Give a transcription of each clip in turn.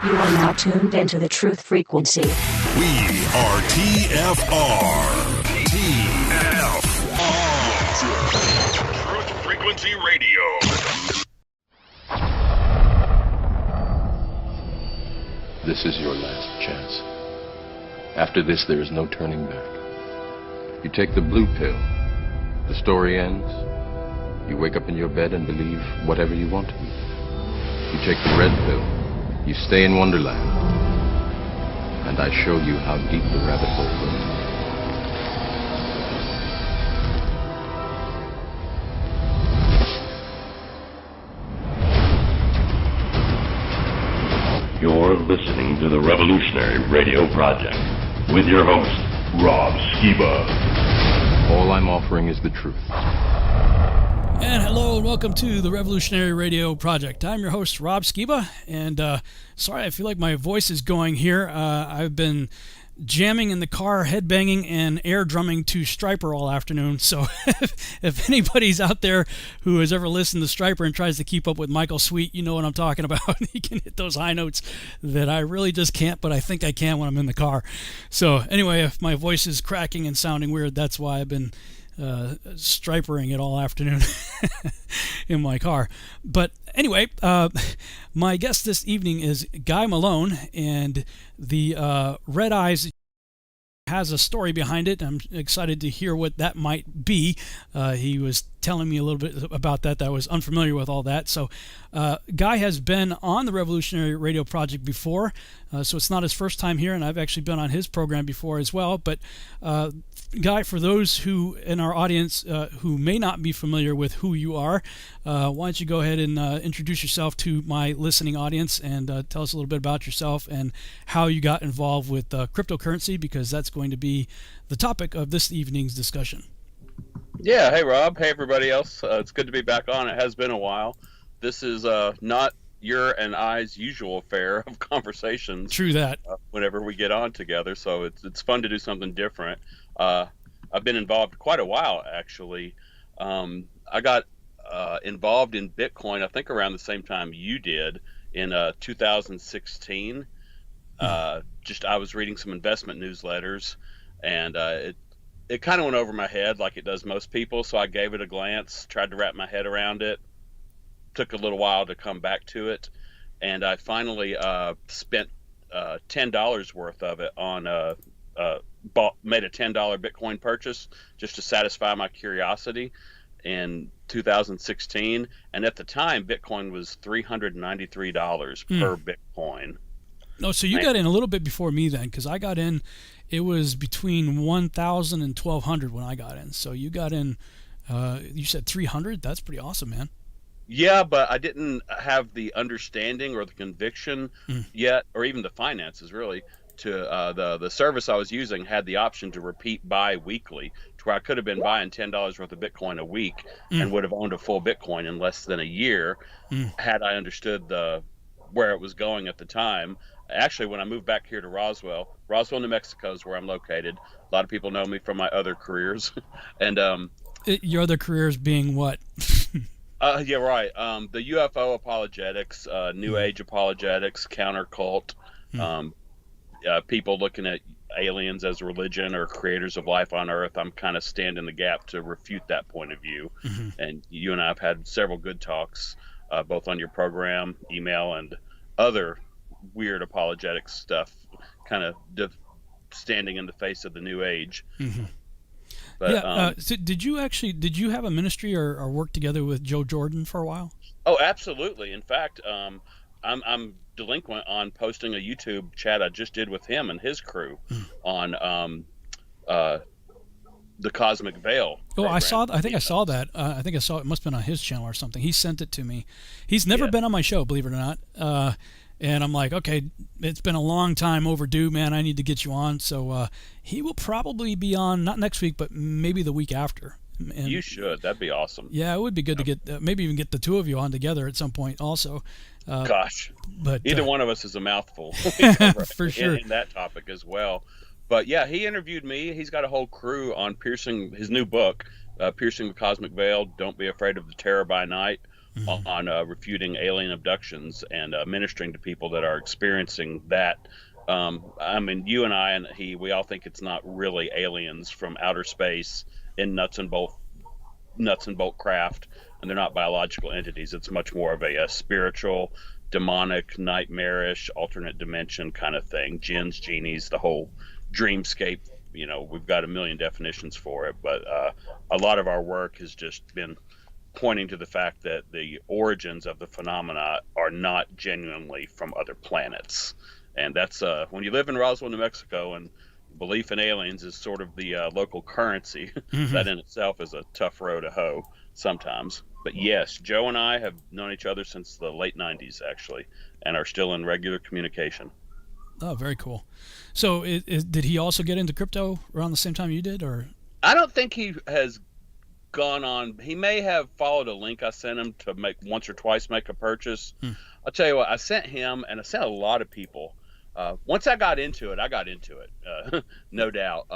You are now tuned into the truth frequency. We are TFR. Truth Frequency Radio. This is your last chance. After this, there is no turning back. You take the blue pill. The story ends. You wake up in your bed and believe whatever you want to believe. You take the red pill. You stay in Wonderland. And I show you how deep the rabbit hole goes. You're listening to the Revolutionary Radio Project with your host, Rob Skiba. All I'm offering is the truth. And hello and welcome to the Revolutionary Radio Project. I'm your host, Rob Skiba, and sorry, I feel like my voice is going here. I've been jamming in the car, headbanging, and air drumming to Stryper all afternoon. So if anybody's out there who has ever listened to Stryper and tries to keep up with Michael Sweet, you know what I'm talking about. He can hit those high notes that I really just can't, but I think I can when I'm in the car. So anyway, if my voice is cracking and sounding weird, that's why I've been stripering it all afternoon in my car. But anyway, my guest this evening is Guy Malone, and the Red Eyes has a story behind it. I'm excited to hear what that might be. He was telling me a little bit about that. I was unfamiliar with all that. So Guy has been on the Revolutionary Radio Project before, so it's not his first time here, and I've actually been on his program before as well. But Guy, for those who in our audience who may not be familiar with who you are, why don't you go ahead and introduce yourself to my listening audience and tell us a little bit about yourself and how you got involved with cryptocurrency, because that's going to be the topic of this evening's discussion. Yeah, hey Rob, hey everybody else. It's good to be back on. It has been a while. This is not your and I's usual fare of conversations. True that. Whenever we get on together, so it's fun to do something different. I've been involved quite a while, actually. I got involved in Bitcoin, I think around the same time you did, in 2016. I was reading some investment newsletters, and it kind of went over my head like it does most people, so I gave it a glance, tried to wrap my head around it. Took a little while to come back to it, and I finally spent $10 worth of it on made a $10 Bitcoin purchase just to satisfy my curiosity in 2016, and at the time Bitcoin was $393 per Bitcoin. No, so you got in a little bit before me then, because I got in, it was between 1,000 and 1,200 when I got in. So you got in, you said 300? That's pretty awesome, man. Yeah, but I didn't have the understanding or the conviction yet, or even the finances really, to the service I was using had the option to repeat bi-weekly, to where I could have been buying $10 worth of Bitcoin a week and would have owned a full Bitcoin in less than a year had I understood where it was going at the time. Actually, when I moved back here to Roswell, New Mexico is where I'm located. A lot of people know me from my other careers. And your other careers being what? Yeah, right. The UFO apologetics, New Age apologetics, counter cult, people looking at aliens as religion or creators of life on Earth. I'm kind of standing the gap to refute that point of view. And you and I have had several good talks, both on your program, email, and other weird apologetic stuff, kind of standing in the face of the New Age. But, so did you have a ministry or work together with Joe Jordan for a while? Oh, absolutely. In fact, I'm delinquent on posting a YouTube chat I just did with him and his crew on the Cosmic Veil program. I think I saw that. I think I saw it must have been on his channel or something. He sent it to me. He's never been on my show, believe it or not. And I'm like, okay, it's been a long time overdue, man. I need to get you on. So he will probably be on, not next week, but maybe the week after. And you should. That'd be awesome. Yeah, it would be good to get, maybe even get the two of you on together at some point also. Gosh, but either one of us is a mouthful. For sure. In that topic as well. But yeah, he interviewed me. He's got a whole crew on piercing his new book, Piercing the Cosmic Veil, Don't Be Afraid of the Terror by Night. on refuting alien abductions and ministering to people that are experiencing that. I mean, you and I and we all think it's not really aliens from outer space in nuts and bolt craft, and they're not biological entities. It's much more of a spiritual, demonic, nightmarish, alternate dimension kind of thing. Jinns, genies, the whole dreamscape. You know, we've got a million definitions for it, but a lot of our work has just been pointing to the fact that the origins of the phenomena are not genuinely from other planets. And that's when you live in Roswell, New Mexico, and belief in aliens is sort of the local currency. That in itself is a tough row to hoe sometimes. But yes, Joe and I have known each other since the late 90s, actually, and are still in regular communication. Oh, very cool. So did he also get into crypto around the same time you did, or? I don't think he has gone on. He may have followed a link I sent him to make once or twice make a purchase. I'll tell you what, I sent him, and I sent a lot of people. Once I got into it, no doubt.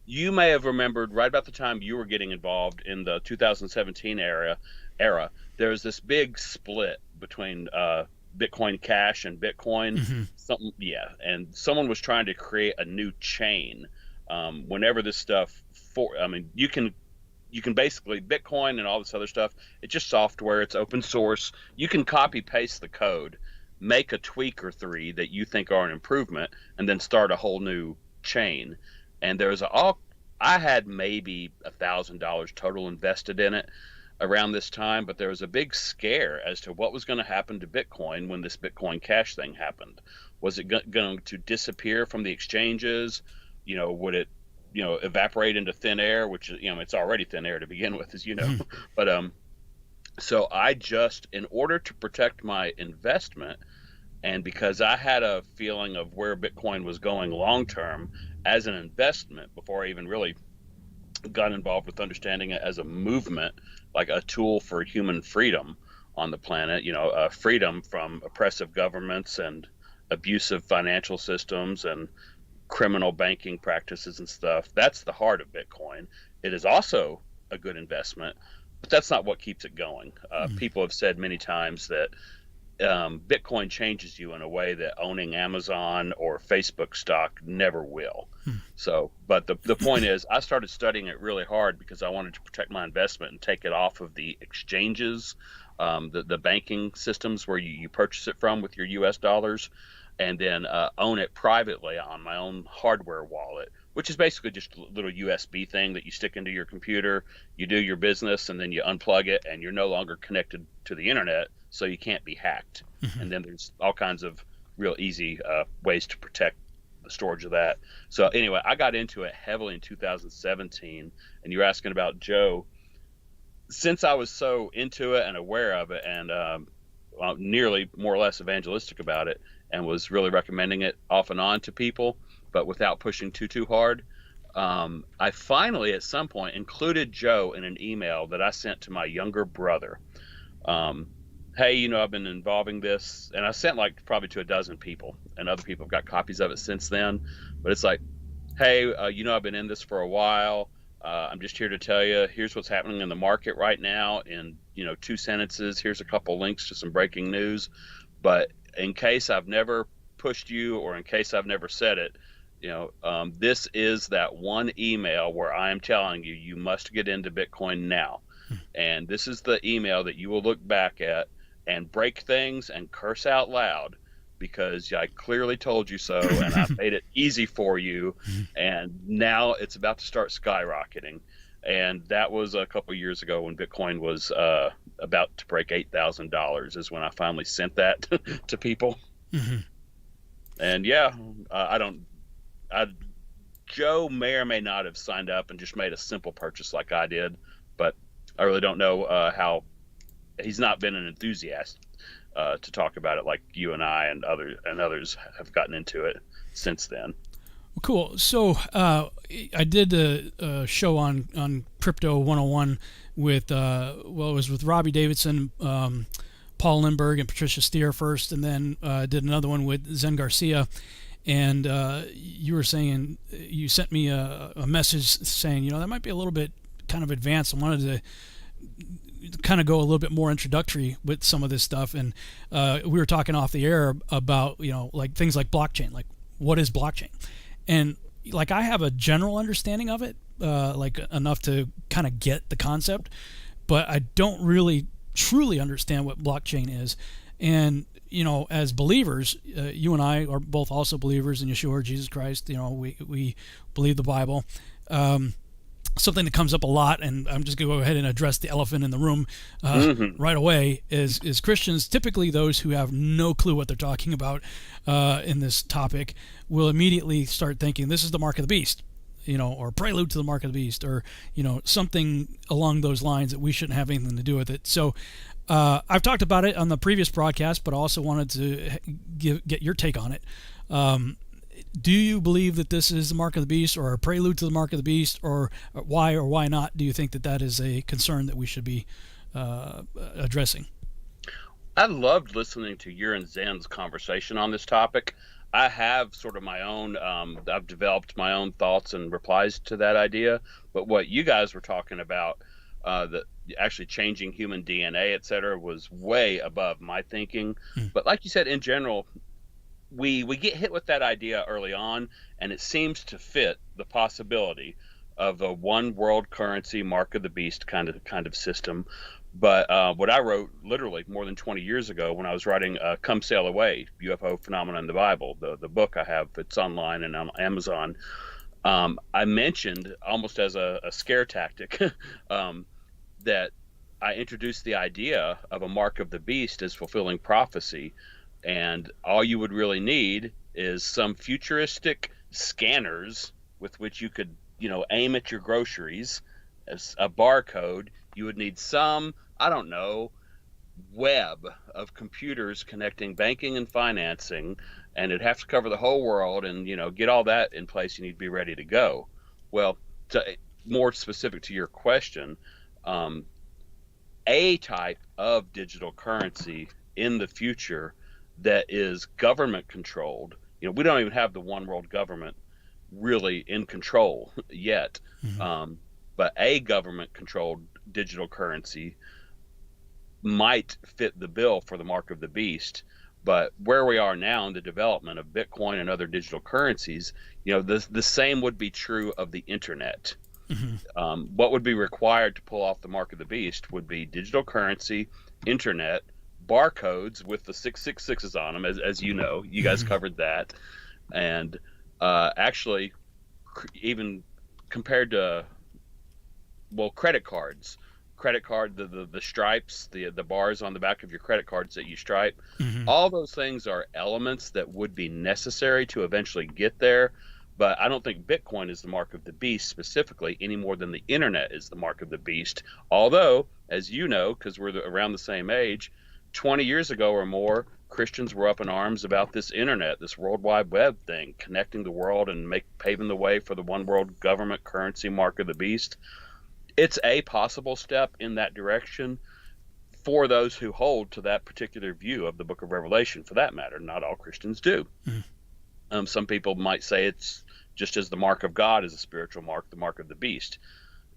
You may have remembered right about the time you were getting involved in the 2017 era, there was this big split between Bitcoin Cash and Bitcoin. And someone was trying to create a new chain. Whenever this stuff, you can basically, Bitcoin and all this other stuff, it's just software, it's open source. You can copy paste the code, make a tweak or three that you think are an improvement, and then start a whole new chain. And I had maybe $1,000 total invested in it around this time, but there was a big scare as to what was going to happen to Bitcoin when this Bitcoin Cash thing happened. Was it going to disappear from the exchanges? You know, would it, evaporate into thin air, which, it's already thin air to begin with, as you know. But so I just, in order to protect my investment, and because I had a feeling of where Bitcoin was going long term as an investment before I even really got involved with understanding it as a movement, like a tool for human freedom on the planet, freedom from oppressive governments and abusive financial systems and criminal banking practices and stuff. That's the heart of Bitcoin. It is also a good investment, but that's not what keeps it going. People have said many times that Bitcoin changes you in a way that owning Amazon or Facebook stock never will. So, but the point is, I started studying it really hard because I wanted to protect my investment and take it off of the exchanges, the banking systems where you purchase it from with your US dollars, and then own it privately on my own hardware wallet, which is basically just a little USB thing that you stick into your computer, you do your business, and then you unplug it, and you're no longer connected to the internet, so you can't be hacked. And then there's all kinds of real easy ways to protect the storage of that. So anyway, I got into it heavily in 2017, and you're asking about Joe. Since I was so into it and aware of it, and nearly more or less evangelistic about it, and was really recommending it off and on to people, but without pushing too hard, I finally at some point included Joe in an email that I sent to my younger brother. Hey, I've been involving this, and I sent like probably to a dozen people, and other people have got copies of it since then. But it's like, hey, I've been in this for a while. I'm just here to tell you, here's what's happening in the market right now in, 2 sentences. Here's a couple links to some breaking news. But in case I've never pushed you, or in case I've never said it, this is that one email where I am telling you, you must get into Bitcoin now. And this is the email that you will look back at and break things and curse out loud, because I clearly told you so, and I made it easy for you, and now it's about to start skyrocketing. And that was a couple years ago when Bitcoin was about to break $8,000 is when I finally sent that to people. And yeah, Joe may or may not have signed up and just made a simple purchase like I did, but I really don't know how. He's not been an enthusiast to talk about it like you and I and others have gotten into it since then. Well, cool. So I did a show on Crypto 101 with it was with Robbie Davidson, Paul Lindbergh, and Patricia Steer first, and then did another one with Zen Garcia. And you were saying, you sent me a message saying, that might be a little bit kind of advanced. I wanted to kind of go a little bit more introductory with some of this stuff. And we were talking off the air about, like things like blockchain, like what is blockchain? And like I have a general understanding of it, like enough to kind of get the concept, but I don't really truly understand what blockchain is. And as believers, you and I are both also believers in Yeshua, Jesus Christ. We believe the Bible. Something that comes up a lot, and I'm just going to go ahead and address the elephant in the room right away, is Christians, typically those who have no clue what they're talking about in this topic, will immediately start thinking this is the mark of the beast, or prelude to the mark of the beast, or, something along those lines that we shouldn't have anything to do with it. So I've talked about it on the previous broadcast, but I also wanted to get your take on it. Do you believe that this is the mark of the beast or a prelude to the mark of the beast, or why not do you think that is a concern that we should be addressing? I loved listening to your and Zen's conversation on this topic. I have sort of my own, I've developed my own thoughts and replies to that idea, but what you guys were talking about, that actually changing human DNA, et cetera, was way above my thinking. But like you said, in general, we get hit with that idea early on, and it seems to fit the possibility of a one world currency mark of the beast kind of system. But what I wrote literally more than 20 years ago when I was writing Come Sail Away, UFO Phenomena in the Bible, the book I have, it's online and on Amazon, I mentioned almost as a scare tactic that I introduced the idea of a mark of the beast as fulfilling prophecy. And all you would really need is some futuristic scanners with which you could, aim at your groceries as a barcode. You would need some, I don't know, web of computers connecting banking and financing, and it'd have to cover the whole world. And, get all that in place, you need to be ready to go. Well, more specific to your question, a type of digital currency in the future that is government controlled. We don't even have the one world government really in control yet. But a government controlled digital currency might fit the bill for the mark of the beast. But where we are now in the development of Bitcoin and other digital currencies, the same would be true of the internet. What would be required to pull off the mark of the beast would be digital currency, internet, barcodes with the 666s on them, as you know. You guys covered that. And actually, even compared to, credit cards, the stripes, the bars on the back of your credit cards that you stripe, all those things are elements that would be necessary to eventually get there. But I don't think Bitcoin is the mark of the beast specifically any more than the internet is the mark of the beast. Although, as you know, because we're around the same age, 20 years ago or more, Christians were up in arms about this internet, this World Wide Web thing, connecting the world and paving the way for the one world government currency mark of the beast. It's a possible step in that direction for those who hold to that particular view of the book of Revelation, for that matter. Not all Christians do. Some people might say it's just as the mark of God is a spiritual mark, the mark of the beast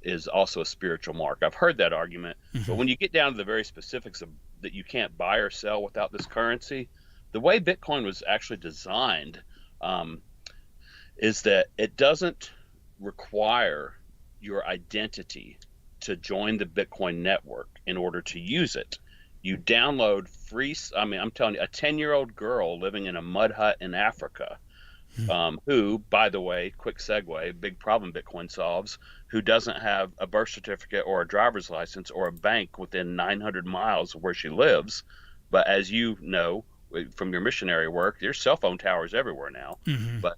is also a spiritual mark. I've heard that argument. But when you get down to the very specifics of that you can't buy or sell without this currency, the way Bitcoin was actually designed is that it doesn't require your identity to join the Bitcoin network in order to use it. You download free, I'm telling you, a 10-year-old girl living in a mud hut in Africa, who, by the way, quick segue, big problem Bitcoin solves, who doesn't have a birth certificate or a driver's license or a bank within 900 miles of where she lives. But as you know from your missionary work, there's cell phone towers everywhere now. But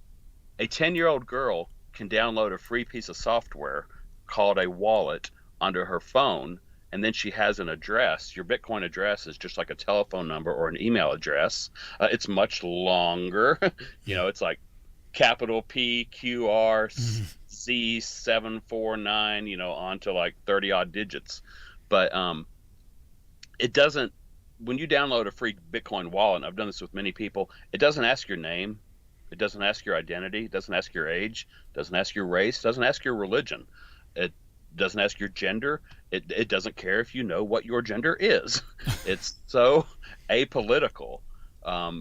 a 10-year-old girl can download a free piece of software called a wallet onto her phone, and then she has an address. Your Bitcoin address is just like a telephone number or an email address. It's much longer. It's like capital PQRZ749, on to like 30 odd digits. But it doesn't, when you download a free Bitcoin wallet, and I've done this with many people, it doesn't ask your name. It doesn't ask your identity. It doesn't ask your age. It doesn't ask your race. It doesn't ask your religion. doesn't ask your gender. It doesn't care if you know what your gender is. It's so apolitical.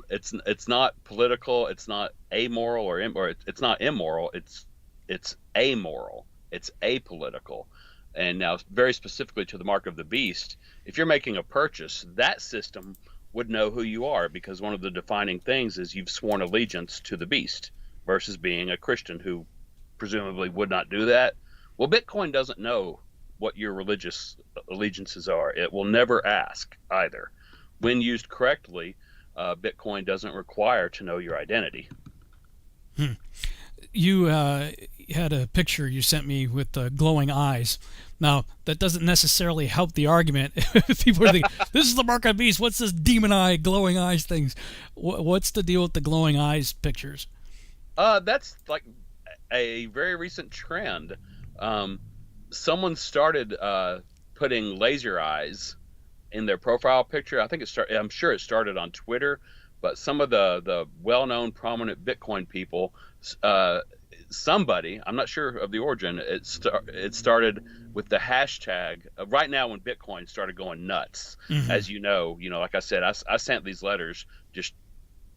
It's not political. It's not amoral or it's not immoral. It's amoral. It's apolitical. And now, very specifically to the mark of the beast, if you're making a purchase, that system would know who you are, because one of the defining things is you've sworn allegiance to the beast, versus being a Christian who presumably would not do that. Well, Bitcoin doesn't know what your religious allegiances are. It will never ask either. When used correctly, Bitcoin doesn't require to know your identity. You had a picture you sent me with glowing eyes. Now, that doesn't necessarily help the argument. People are thinking, this is the mark of the beast. What's this demon eye, glowing eyes things? What's the deal with the glowing eyes pictures? That's like a very recent trend. Someone started putting laser eyes in their profile picture. I'm sure it started on Twitter, but some of the well-known prominent Bitcoin people, somebody, I'm not sure of the origin, it started with the hashtag right now when Bitcoin started going nuts. As you know, like I said, I sent these letters just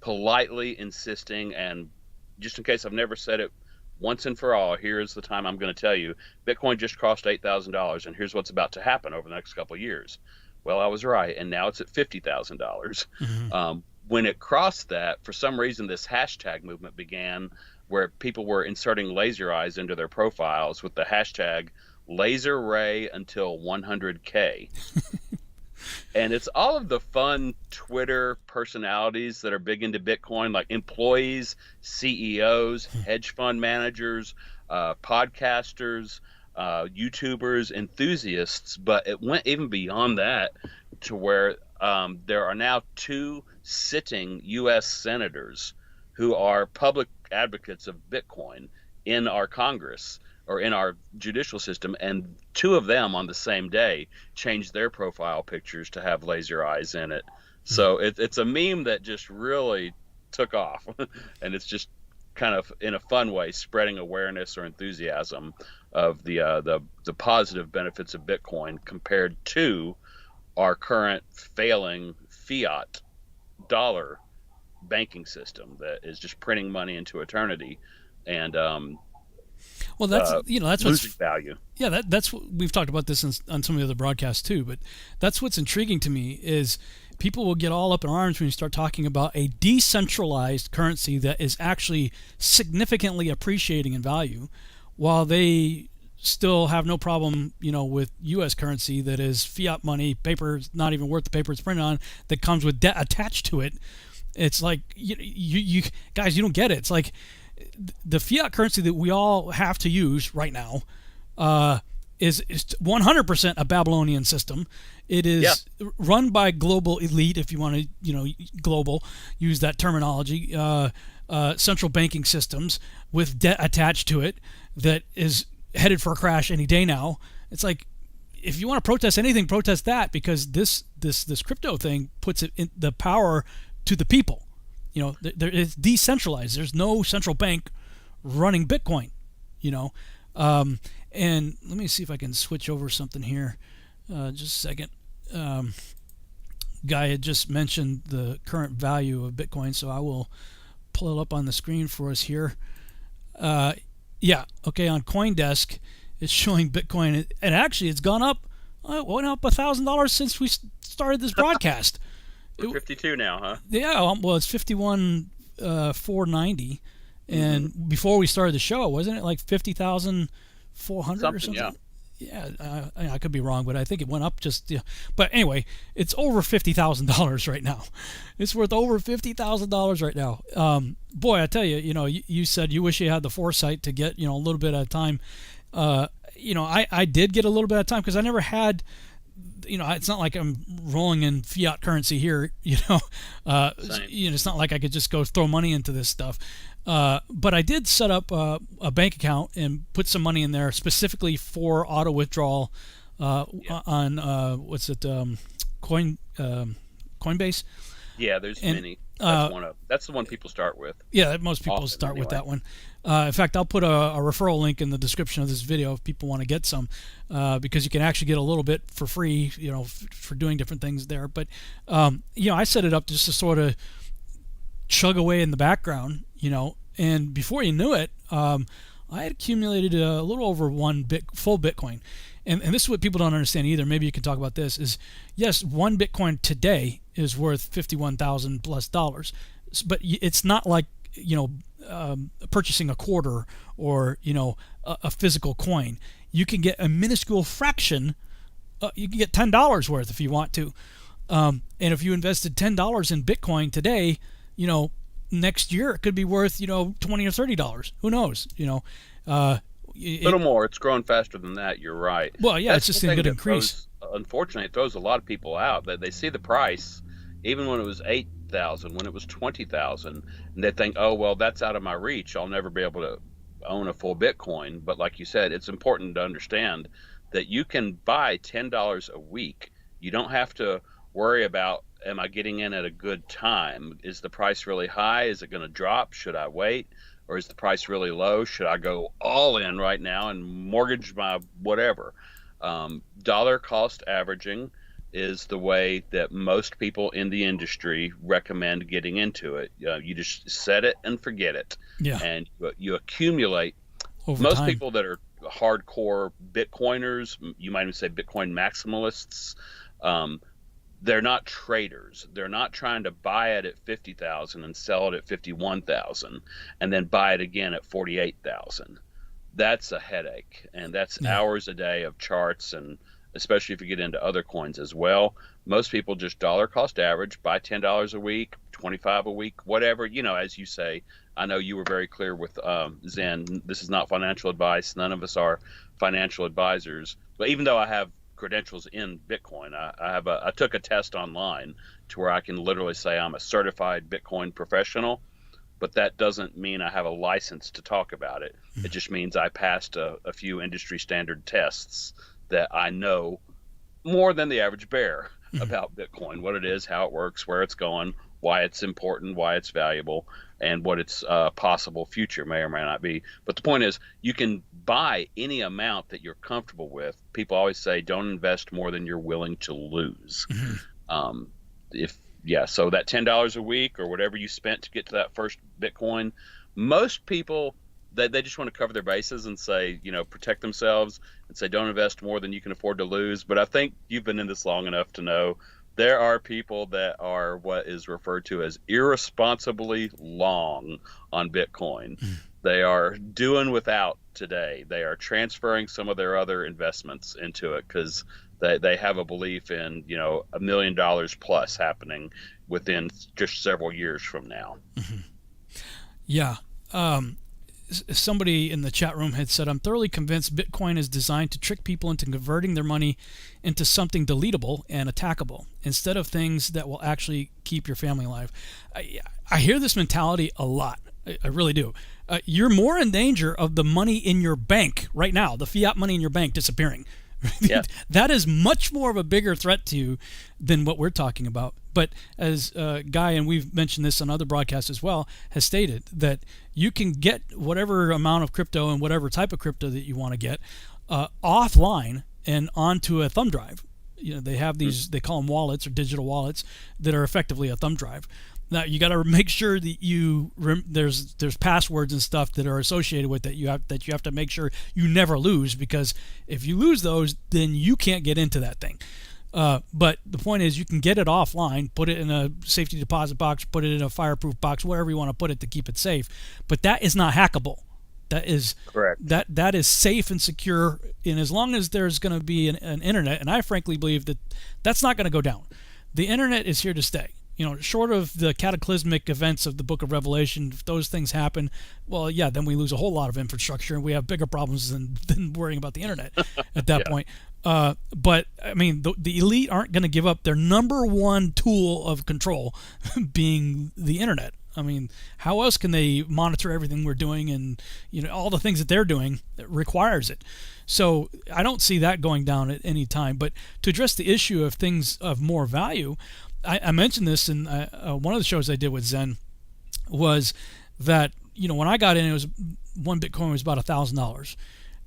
politely insisting, and just in case I've never said it once and for all, here's the time I'm going to tell you, Bitcoin just crossed $8,000, and here's what's about to happen over the next couple of years. Well, I was right, and now it's at $50,000. When it crossed that, for some reason, this hashtag movement began, where people were inserting laser eyes into their profiles with the hashtag laser ray until 100K. And it's all of the fun Twitter personalities that are big into Bitcoin, like employees, CEOs, hedge fund managers, podcasters, YouTubers, enthusiasts. But it went even beyond that to where there are now 2 sitting U.S. senators who are public advocates of Bitcoin in our Congress or in our judicial system, and 2 of them on the same day changed their profile pictures to have laser eyes in it. So it's a meme that just really took off, and it's just kind of in a fun way spreading awareness or enthusiasm of the positive benefits of Bitcoin compared to our current failing fiat dollar banking system that is just printing money into eternity. And well, that's that's what's losing value. Yeah, that's what we've talked about this on some of the other broadcasts too. But that's what's intriguing to me is people will get all up in arms when you start talking about a decentralized currency that is actually significantly appreciating in value, while they still have no problem, with U.S. currency that is fiat money, paper not even worth the paper it's printed on, that comes with debt attached to it. It's like you guys, you don't get it. It's like the fiat currency that we all have to use right now is 100% a Babylonian system. It is run by global elite, if you want to, global, use that terminology, central banking systems with debt attached to it that is headed for a crash any day now. It's like, if you want to protest anything, protest that, because this crypto thing puts it in the power to the people. It's decentralized. There's no central bank running Bitcoin. And let me see if I can switch over something here. Just a second. Guy had just mentioned the current value of Bitcoin, so I will pull it up on the screen for us here. Okay, on CoinDesk, it's showing Bitcoin, and actually it's gone up. It went up $1,000 since we started this broadcast. We're 52 now, huh? Yeah, well, it's 51,490, and before we started the show, wasn't it like 50,400 or something? Yeah, I could be wrong, but I think it went up just. But anyway, it's over $50,000 right now. It's worth over $50,000 right now. Boy, I tell you, you said you wish you had the foresight to get a little bit at a time. I did get a little bit at a time because I never had. It's not like I'm rolling in fiat currency here. It's not like I could just go throw money into this stuff. But I did set up a bank account and put some money in there specifically for auto withdrawal on Coinbase. Yeah, there's many. That's the one people start with. Yeah, most people Often, start with anyway. that one. In fact, I'll put a referral link in the description of this video if people want to get some, because you can actually get a little bit for free, for doing different things there. But I set it up just to sort of chug away in the background, and before you knew it, I had accumulated a little over full Bitcoin. And this is what people don't understand either. Maybe you can talk about this. Is yes, one Bitcoin today is worth $51,000 plus, but it's not like purchasing a quarter or a physical coin. You can get a minuscule fraction. You can get $10 worth if you want to. And if you invested $10 in Bitcoin today, next year it could be worth $20 or $30. Who knows? A little more. It's growing faster than that. You're right. Well, yeah, That's it's just the a thing good that increase. Unfortunately, it throws a lot of people out. They see the price, even when it was 8,000, when it was 20,000, and they think, oh well, that's out of my reach. I'll never be able to own a full Bitcoin. But like you said, it's important to understand that you can buy $10 a week. You don't have to worry about, am I getting in at a good time? Is the price really high? Is it going to drop? Should I wait? Or is the price really low? Should I go all in right now and mortgage my whatever? Dollar cost averaging is the way that most people in the industry recommend getting into it. You just set it and forget it. Yeah. And you accumulate. Over Most time. people that are hardcore Bitcoiners, you might even say Bitcoin maximalists, they're not traders. They're not trying to buy it at 50,000 and sell it at 51,000 and then buy it again at 48,000. That's a headache, and that's hours a day of charts, and especially if you get into other coins as well. Most people just dollar cost average, buy $10 a week, 25 a week, whatever. As you say, I know you were very clear with Zen. This is not financial advice. None of us are financial advisors. But even though I have credentials in Bitcoin, I took a test online to where I can literally say I'm a certified Bitcoin professional, but that doesn't mean I have a license to talk about it. It just means I passed a few industry standard tests that I know more than the average bear about Bitcoin, what it is, how it works, where it's going, why it's important, why it's valuable, and what its possible future may or may not be. But the point is, you can buy any amount that you're comfortable with. People always say, don't invest more than you're willing to lose. So that $10 a week or whatever you spent to get to that first Bitcoin, most people, they just want to cover their bases and say, protect themselves and say, don't invest more than you can afford to lose. But I think you've been in this long enough to know there are people that are what is referred to as irresponsibly long on Bitcoin. They are doing without today. They are transferring some of their other investments into it because they have a belief in, $1 million plus happening within just several years from now. Yeah. Somebody in the chat room had said, I'm thoroughly convinced Bitcoin is designed to trick people into converting their money into something deletable and attackable instead of things that will actually keep your family alive. I hear this mentality a lot. I really do. You're more in danger of the money in your bank right now, the fiat money in your bank disappearing. Yeah. That is much more of a bigger threat to you than what we're talking about. But as Guy, and we've mentioned this on other broadcasts as well, has stated that you can get whatever amount of crypto and whatever type of crypto that you want to get offline and onto a thumb drive. They have these, they call them wallets or digital wallets that are effectively a thumb drive. Now you got to make sure that there's passwords and stuff that are associated with that you have to make sure you never lose, because if you lose those, then you can't get into that thing. But the point is, you can get it offline, put it in a safety deposit box, put it in a fireproof box, wherever you want to put it to keep it safe. But that is not hackable. That is correct. That is safe and secure, and as long as there's going to be an internet, and I frankly believe that that's not going to go down. The internet is here to stay. Short of the cataclysmic events of the Book of Revelation, if those things happen, well, yeah, then we lose a whole lot of infrastructure, and we have bigger problems than worrying about the internet at that point. But I mean, the elite aren't going to give up their number one tool of control, being the internet. I mean, how else can they monitor everything we're doing, and all the things that they're doing that requires it? So I don't see that going down at any time. But to address the issue of things of more value, I mentioned this in one of the shows I did with Zen, was that, when I got in, it was one Bitcoin was about $1,000,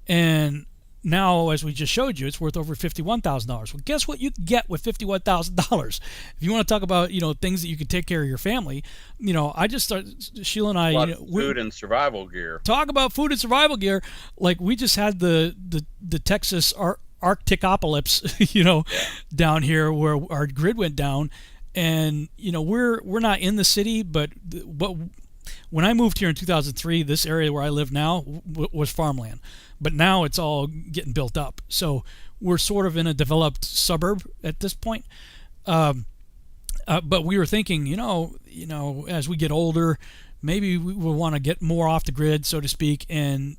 and now, as we just showed you, it's worth over $51,000. Well, guess what you get with $51,000? If you want to talk about, things that you can take care of your family, I just started, Sheila and I, food and survival gear. Talk about food and survival gear. Like, we just had the Texas Arctic apocalypse, down here where our grid went down, and we're not in the city, but when I moved here in 2003, this area where I live now was farmland. But now it's all getting built up. So we're sort of in a developed suburb at this point. But we were thinking, as we get older, maybe we will want to get more off the grid, so to speak, and,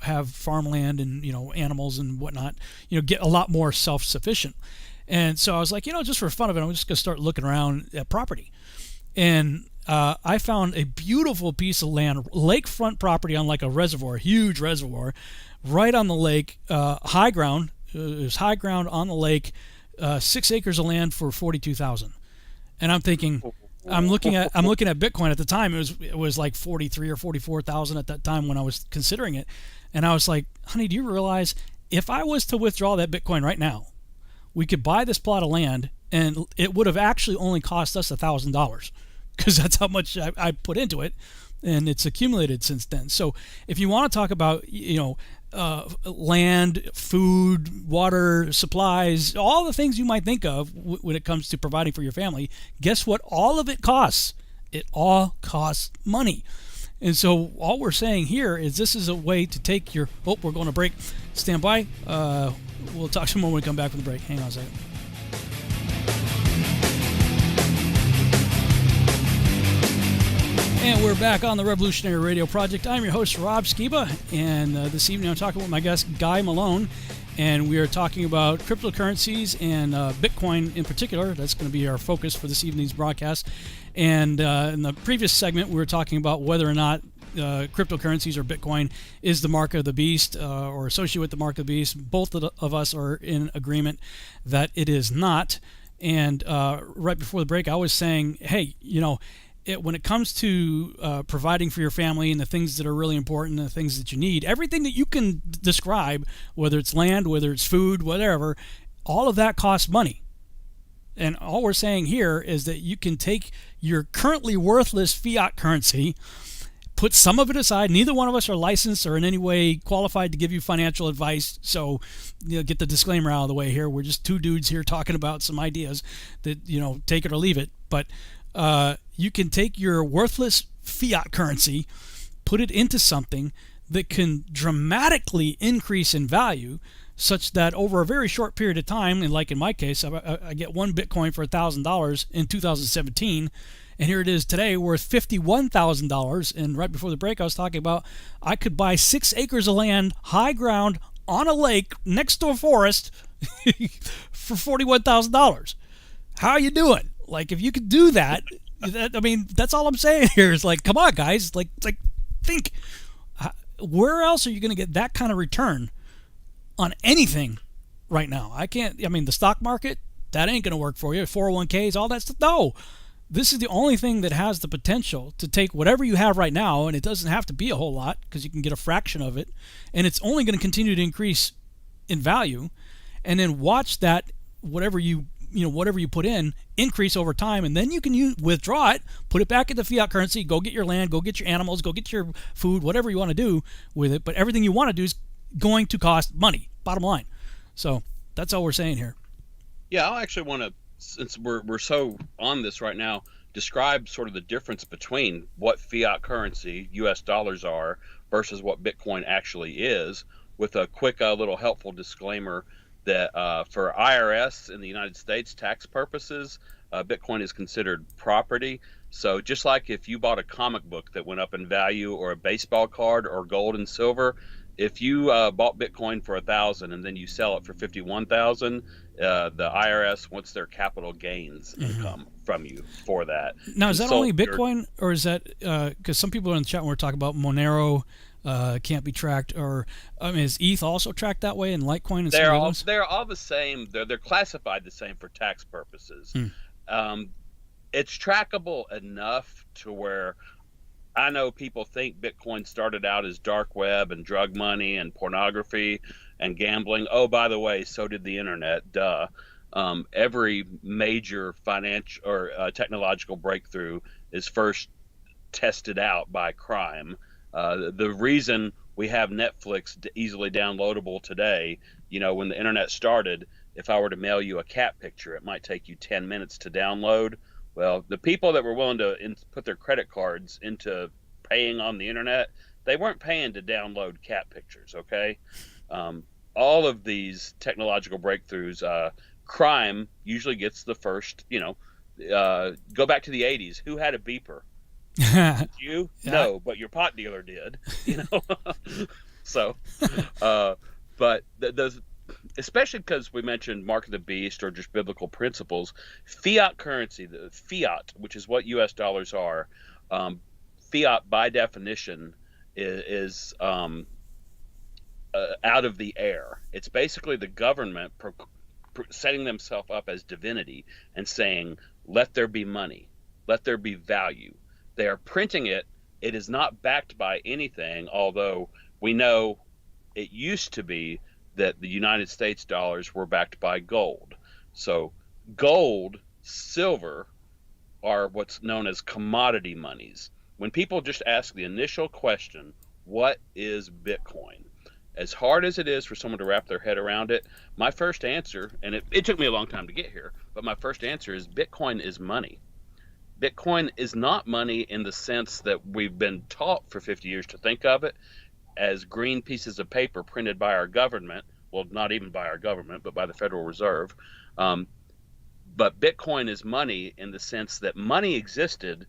have farmland and, animals and whatnot, get a lot more self-sufficient. And so I was like, just for fun of it, I'm just going to start looking around at property. And I found a beautiful piece of land, lakefront property on like a reservoir, huge reservoir, right on the lake, high ground. There's high ground on the lake, 6 acres of land for $42,000. And I'm thinking, I'm looking at Bitcoin at the time. It was like 43 or 44,000 at that time when I was considering it. And I was like, honey, do you realize if I was to withdraw that Bitcoin right now, we could buy this plot of land, and it would have actually only cost us $1,000, because that's how much I put into it, and it's accumulated since then. So if you want to talk about, land, food, water, supplies, all the things you might think of when it comes to providing for your family, guess what all of it costs? It all costs money. And so all we're saying here is this is a way to take your... Oh, we're going to break. Stand by. We'll talk some more when we come back from the break. Hang on a second. And we're back on the Revolutionary Radio Project. I'm your host, Rob Skiba, and this evening I'm talking with my guest, Guy Malone, and we are talking about cryptocurrencies and Bitcoin in particular. That's going to be our focus for this evening's broadcast. And in the previous segment, we were talking about whether or not cryptocurrencies or Bitcoin is the mark of the beast or associated with the mark of the beast. Both of us are in agreement that it is not. And right before the break, I was saying, hey, when it comes to providing for your family and the things that are really important and the things that you need, everything that you can describe, whether it's land, whether it's food, whatever, all of that costs money. And all we're saying here is that you can take your currently worthless fiat currency, put some of it aside. Neither one of us are licensed or in any way qualified to give you financial advice. So, get the disclaimer out of the way here. We're just two dudes here talking about some ideas that, take it or leave it. But you can take your worthless fiat currency, put it into something that can dramatically increase in value, such that over a very short period of time, and like in my case, I get one Bitcoin for $1,000 in 2017, and here it is today worth $51,000. And right before the break, I was talking about I could buy 6 acres of land, high ground, on a lake next to a forest for $41,000. How are you doing? Like, if you could do that, that's all I'm saying here is like, come on, guys. Like think, where else are you going to get that kind of return on anything right now? The stock market, that ain't going to work for you. 401ks, all that stuff. No, this is the only thing that has the potential to take whatever you have right now, and it doesn't have to be a whole lot because you can get a fraction of it, and it's only going to continue to increase in value, and then watch that whatever you put in increase over time, and then you can withdraw it, put it back into fiat currency, go get your land, go get your animals, go get your food, whatever you want to do with it. But everything you want to do is going to cost money, bottom line. So that's all we're saying here. Yeah, I actually want to, since we're so on this right now, describe sort of the difference between what fiat currency, US dollars, are versus what Bitcoin actually is, with a quick little helpful disclaimer that for IRS in the United States tax purposes, Bitcoin is considered property. So just like if you bought a comic book that went up in value, or a baseball card, or gold and silver, if you bought Bitcoin for $1,000 and then you sell it for $51,000, the IRS wants their capital gains income from you for that. Now, is that only Bitcoin, or is that because some people in the chat when we're talking about Monero can't be tracked, or is ETH also tracked that way, and Litecoin and they're all the same. They're classified the same for tax purposes. It's trackable enough to where I know people think Bitcoin started out as dark web and drug money and pornography and gambling. Oh, by the way, so did the internet. Duh. Every major financial or technological breakthrough is first tested out by crime. The reason we have Netflix easily downloadable today, when the internet started, if I were to mail you a cat picture, it might take you 10 minutes to download. Well, the people that were willing to put their credit cards into paying on the internet, they weren't paying to download cat pictures, okay? All of these technological breakthroughs, crime usually gets the first, go back to the 80s. Who had a beeper? You? Yeah. No, but your pot dealer did, So, but those, especially because we mentioned Mark of the Beast or just biblical principles, fiat currency, the fiat, which is what U.S. dollars are, fiat by definition is out of the air. It's basically the government setting themselves up as divinity and saying, let there be money, let there be value. They are printing it. It is not backed by anything, although we know it used to be that the United States dollars were backed by gold. So gold, silver are what's known as commodity monies. When people just ask the initial question, what is Bitcoin? As hard as it is for someone to wrap their head around it, my first answer, and it took me a long time to get here, but my first answer is Bitcoin is money. Bitcoin is not money in the sense that we've been taught for 50 years to think of it as green pieces of paper printed by our government. Well, not even by our government, but by the Federal Reserve. But Bitcoin is money in the sense that money existed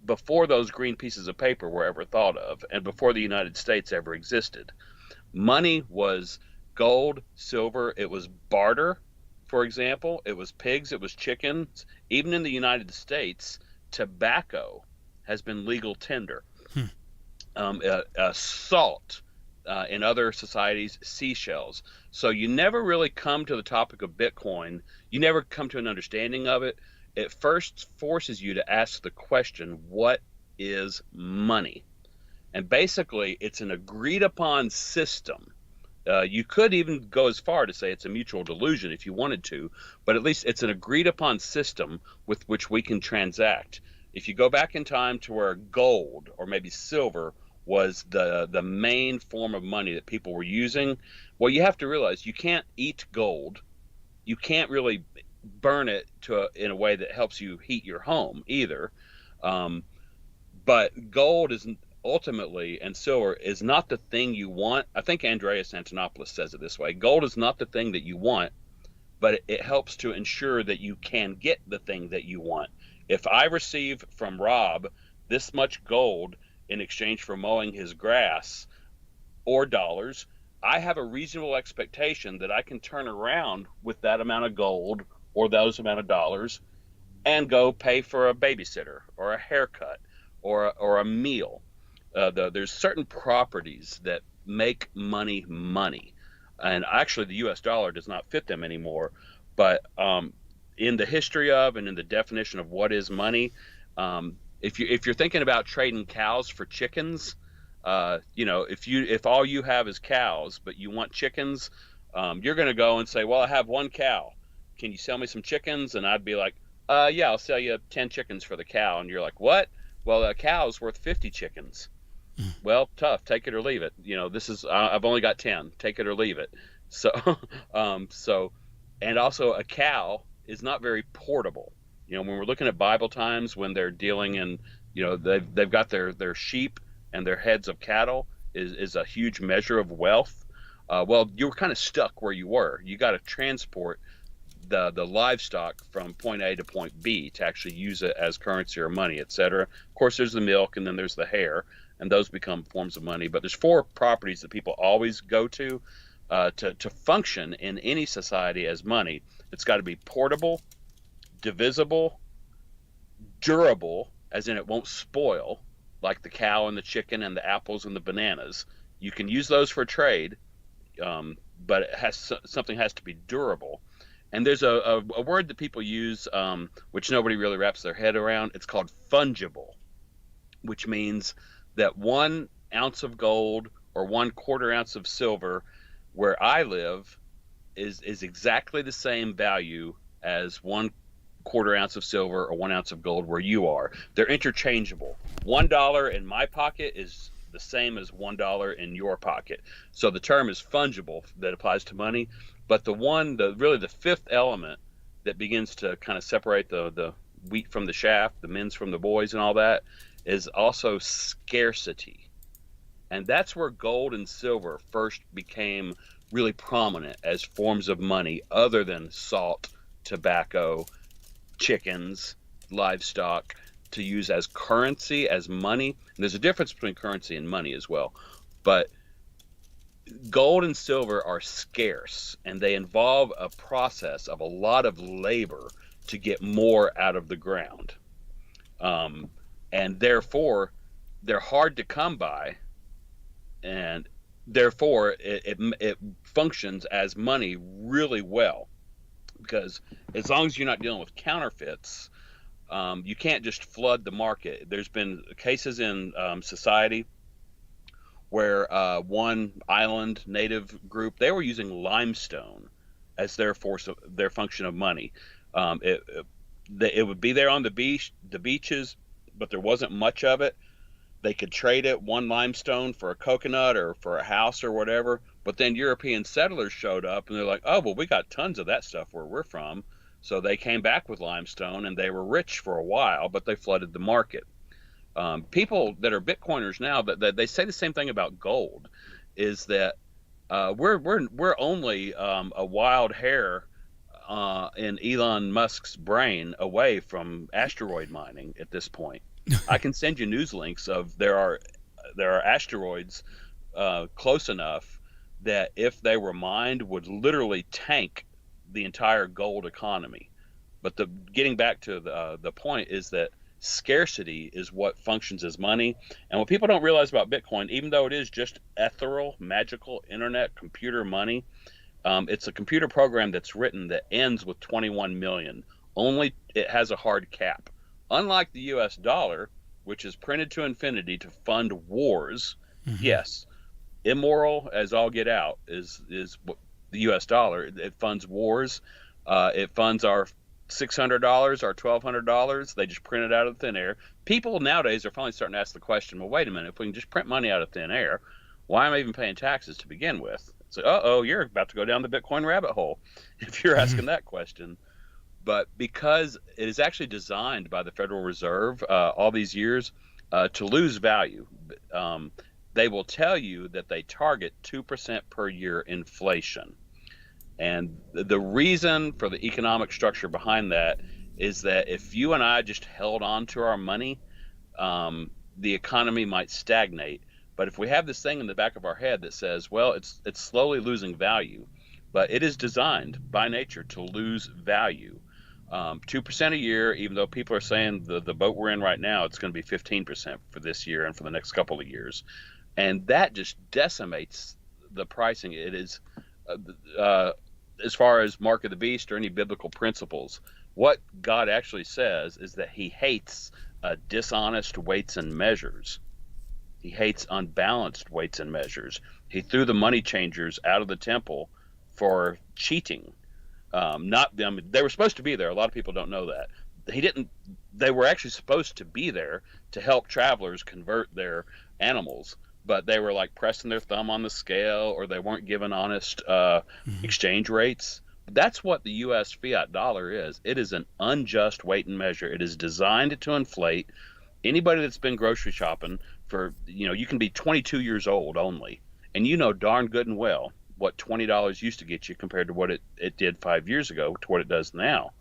before those green pieces of paper were ever thought of and before the United States ever existed. Money was gold, silver, it was barter, for example. It was pigs, it was chickens. Even in the United States, tobacco has been legal tender. Salt, in other societies, seashells. So you never really come to the topic of Bitcoin. You never come to an understanding of it. It first forces you to ask the question, what is money? And basically, it's an agreed upon system. You could even go as far to say it's a mutual delusion if you wanted to, but at least it's an agreed upon system with which we can transact. If you go back in time to where gold or maybe silver was the main form of money that people were using, well, you have to realize you can't eat gold. You can't really burn it in a way that helps you heat your home either. But gold is ultimately, and silver is not the thing you want. I think Andreas Antonopoulos says it this way: gold is not the thing that you want, but it helps to ensure that you can get the thing that you want. If I receive from Rob this much gold in exchange for mowing his grass or dollars, I have a reasonable expectation that I can turn around with that amount of gold or those amount of dollars and go pay for a babysitter or a haircut or a meal. There's certain properties that make money money, and actually the U.S. dollar does not fit them anymore. But in the history of and in the definition of what is money, if you're thinking about trading cows for chickens, if all you have is cows but you want chickens, you're going to go and say, well, I have one cow. Can you sell me some chickens? And I'd be like, yeah, I'll sell you 10 chickens for the cow. And you're like, what? Well, a cow's worth 50 chickens. Well, tough. Take it or leave it. I've only got 10. Take it or leave it. So, and also a cow is not very portable. When we're looking at Bible times, when they're dealing in, they've got their sheep and their heads of cattle is a huge measure of wealth. Well, you were kind of stuck where you were. You got to transport the livestock from point A to point B to actually use it as currency or money, etc. Of course, there's the milk, and then there's the hair, and those become forms of money. But there's 4 properties that people always go to function in any society as money. It's got to be portable, divisible, durable, as in it won't spoil, like the cow and the chicken and the apples and the bananas. You can use those for trade, but something has to be durable. And there's a word that people use, which nobody really wraps their head around. It's called fungible, which means that 1 ounce of gold or 1/4 ounce of silver where I live is exactly the same value as 1/4 ounce of silver or 1 ounce of gold where you are. They're interchangeable. $1 in my pocket is the same as $1 in your pocket. So the term is fungible that applies to money. But really the fifth element that begins to kind of separate the wheat from the chaff, the men's from the boys and all that, is also scarcity. And that's where gold and silver first became really prominent as forms of money other than salt, tobacco, chickens, livestock, to use as currency, as money. And there's a difference between currency and money as well. But gold and silver are scarce, and they involve a process of a lot of labor to get more out of the ground. And therefore, they're hard to come by, and therefore it functions as money really well, because as long as you're not dealing with counterfeits, you can't just flood the market. There's been cases in society where one island native group, they were using limestone as their function of money. It would be there on the beaches, but there wasn't much of it. They could trade it, one limestone for a coconut or for a house or whatever. But then European settlers showed up and they're like, oh, well, we got tons of that stuff where we're from. So they came back with limestone, and they were rich for a while, but they flooded the market. People that are Bitcoiners now, that they say the same thing about gold, is that we're only a wild hair in Elon Musk's brain away from asteroid mining at this point. I can send you news links of there are asteroids close enough that if they were mined would literally tank the entire gold economy. But getting back to the point is that scarcity is what functions as money. And what people don't realize about Bitcoin, even though it is just ethereal, magical, internet, computer money, it's a computer program that's written that ends with 21 million. Only it has a hard cap. Unlike the US dollar, which is printed to infinity to fund wars. Mm-hmm. Yes, immoral as all get out is what the US dollar. It funds wars. It funds our $600, our $1,200. They just print it out of thin air. People nowadays are finally starting to ask the question, well, wait a minute, if we can just print money out of thin air, why am I even paying taxes to begin with? So, you're about to go down the Bitcoin rabbit hole if you're asking that question. But because it is actually designed by the Federal Reserve all these years to lose value, they will tell you that they target 2% per year inflation. And the reason for the economic structure behind that is that if you and I just held on to our money, the economy might stagnate. But if we have this thing in the back of our head that says, well, it's slowly losing value, but it is designed by nature to lose value. 2% a year, even though people are saying the boat we're in right now, it's going to be 15% for this year and for the next couple of years. And that just decimates the pricing. It is, as far as mark of the beast or any biblical principles, what God actually says is that he hates dishonest weights and measures. He hates unbalanced weights and measures. He threw the money changers out of the temple for cheating. They were supposed to be there. A lot of people don't know that. They were actually supposed to be there to help travelers convert their animals, but they were like pressing their thumb on the scale, or they weren't given honest exchange rates. That's what the U.S. fiat dollar is. It is an unjust weight and measure. It is designed to inflate. Anybody that's been grocery shopping you can be 22 years old only, and you know darn good and well what $20 used to get you compared to what it did 5 years ago to what it does now.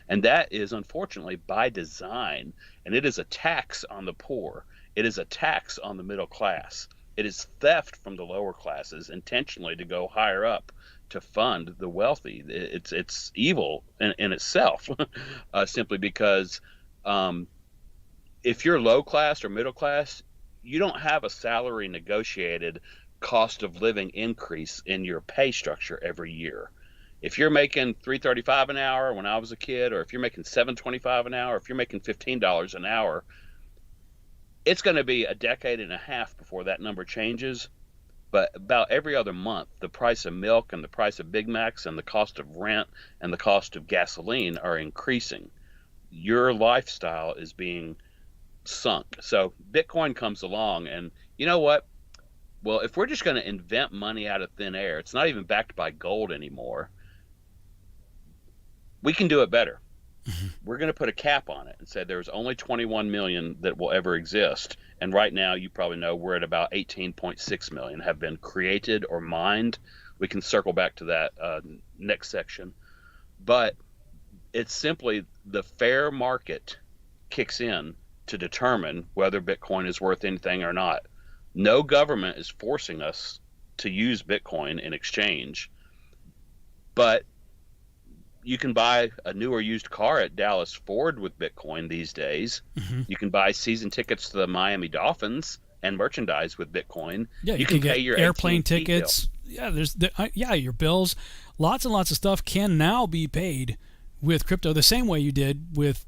And that is unfortunately by design, and it is a tax on the poor. It is a tax on the middle class. It is theft from the lower classes intentionally to go higher up to fund the wealthy. It's evil in itself, simply because if you're low class or middle class, you don't have a salary negotiated cost of living increase in your pay structure every year. if you're making $3.35 an hour when I was a kid, or if you're making $7.25 an hour, if you're making $15 an hour, it's going to be a decade and a half before that number changes. But about every other month, the price of milk and the price of Big Macs and the cost of rent and the cost of gasoline are increasing. Your lifestyle is being sunk. So Bitcoin comes along, and you know what? Well, if we're just going to invent money out of thin air, it's not even backed by gold anymore. We can do it better. We're going to put a cap on it and say there's only 21 million that will ever exist. And right now, you probably know we're at about 18.6 million have been created or mined. We can circle back to that next section. But it's simply the fair market kicks in to determine whether Bitcoin is worth anything or not. No government is forcing us to use Bitcoin in exchange. But you can buy a new or used car at Dallas Ford with Bitcoin these days. You can buy season tickets to the Miami Dolphins and merchandise with Bitcoin. Yeah, you can pay your airplane AT&T tickets. bill. Yeah, your bills. Lots and lots of stuff can now be paid with crypto the same way you did with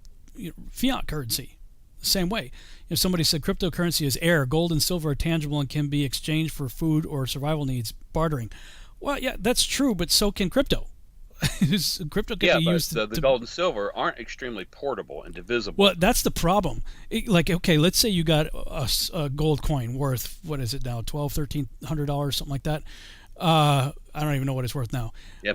fiat currency. The same way. If somebody said cryptocurrency is air, gold and silver are tangible and can be exchanged for food or survival needs, bartering. Well, yeah, that's true, but so can crypto. Crypto can be used the gold and silver aren't extremely portable and divisible. Well, that's the problem. Okay, let's say you got a gold coin worth, what is it now, $1,200, $1,300, something like that. I don't even know what it's worth now. Yeah,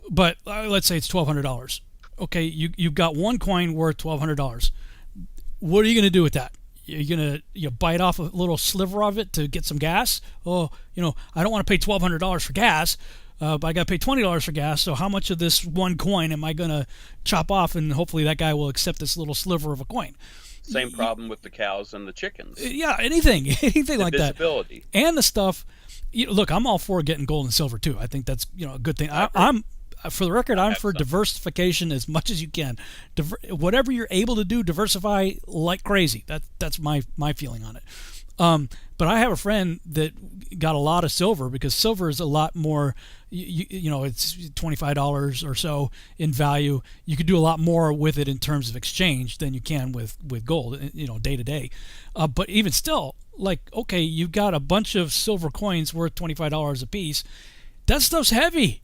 but let's say it's $1,200. Okay, you've got one coin worth $1,200. What are you going to do with that? You're going to bite off a little sliver of it to get some gas? Oh, I don't want to pay $1,200 for gas. But I got to pay $20 for gas, so how much of this one coin am I going to chop off, and hopefully that guy will accept this little sliver of a coin? Same problem with the cows and the chickens. Yeah, anything like that. Visibility. And the stuff, look, I'm all for getting gold and silver too. I think that's a good thing. I'm for the record, I'm for diversification as much as you can. Whatever you're able to do, diversify like crazy. That's my feeling on it. But I have a friend that got a lot of silver because silver is a lot more, it's $25 or so in value. You could do a lot more with it in terms of exchange than you can with gold, day to day. But even still, okay, you've got a bunch of silver coins worth $25 a piece. That stuff's heavy.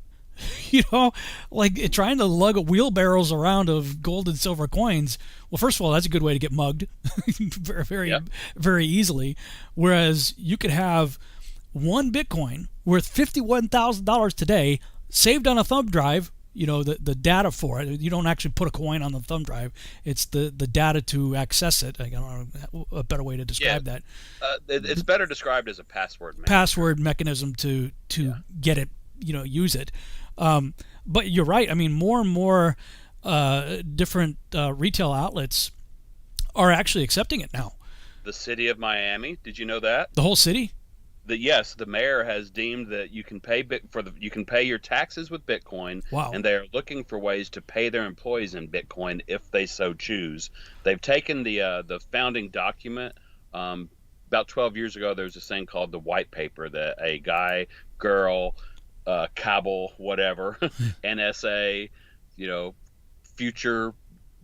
Trying to lug wheelbarrows around of gold and silver coins. Well, first of all, that's a good way to get mugged very, very, very easily. Whereas you could have one Bitcoin worth $51,000 today saved on a thumb drive, the data for it. You don't actually put a coin on the thumb drive. It's the data to access it. I don't know a better way to describe that. It's better described as a password mechanism to get it, use it. But you're right. I mean, more and more different retail outlets are actually accepting it now. The city of Miami, did you know that? The whole city? Yes, the mayor has deemed that you can pay you can pay your taxes with Bitcoin. Wow. And they are looking for ways to pay their employees in Bitcoin if they so choose. They've taken the founding document. About 12 years ago, there was this thing called the white paper that a guy, girl, Kabul, whatever, NSA, future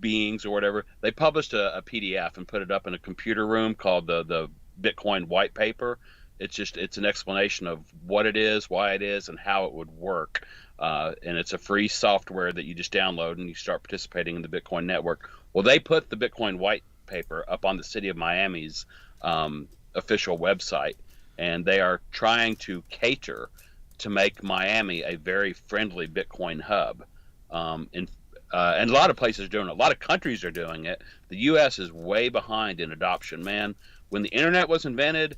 beings or whatever. They published a PDF and put it up in a computer room called the Bitcoin white paper. It's an explanation of what it is, why it is, and how it would work. And it's a free software that you just download and you start participating in the Bitcoin network. Well, they put the Bitcoin white paper up on the city of Miami's official website, and they are trying to cater to make Miami a very friendly Bitcoin hub. And a lot of places are doing it. A lot of countries are doing it. The U.S. is way behind in adoption, man. When the internet was invented,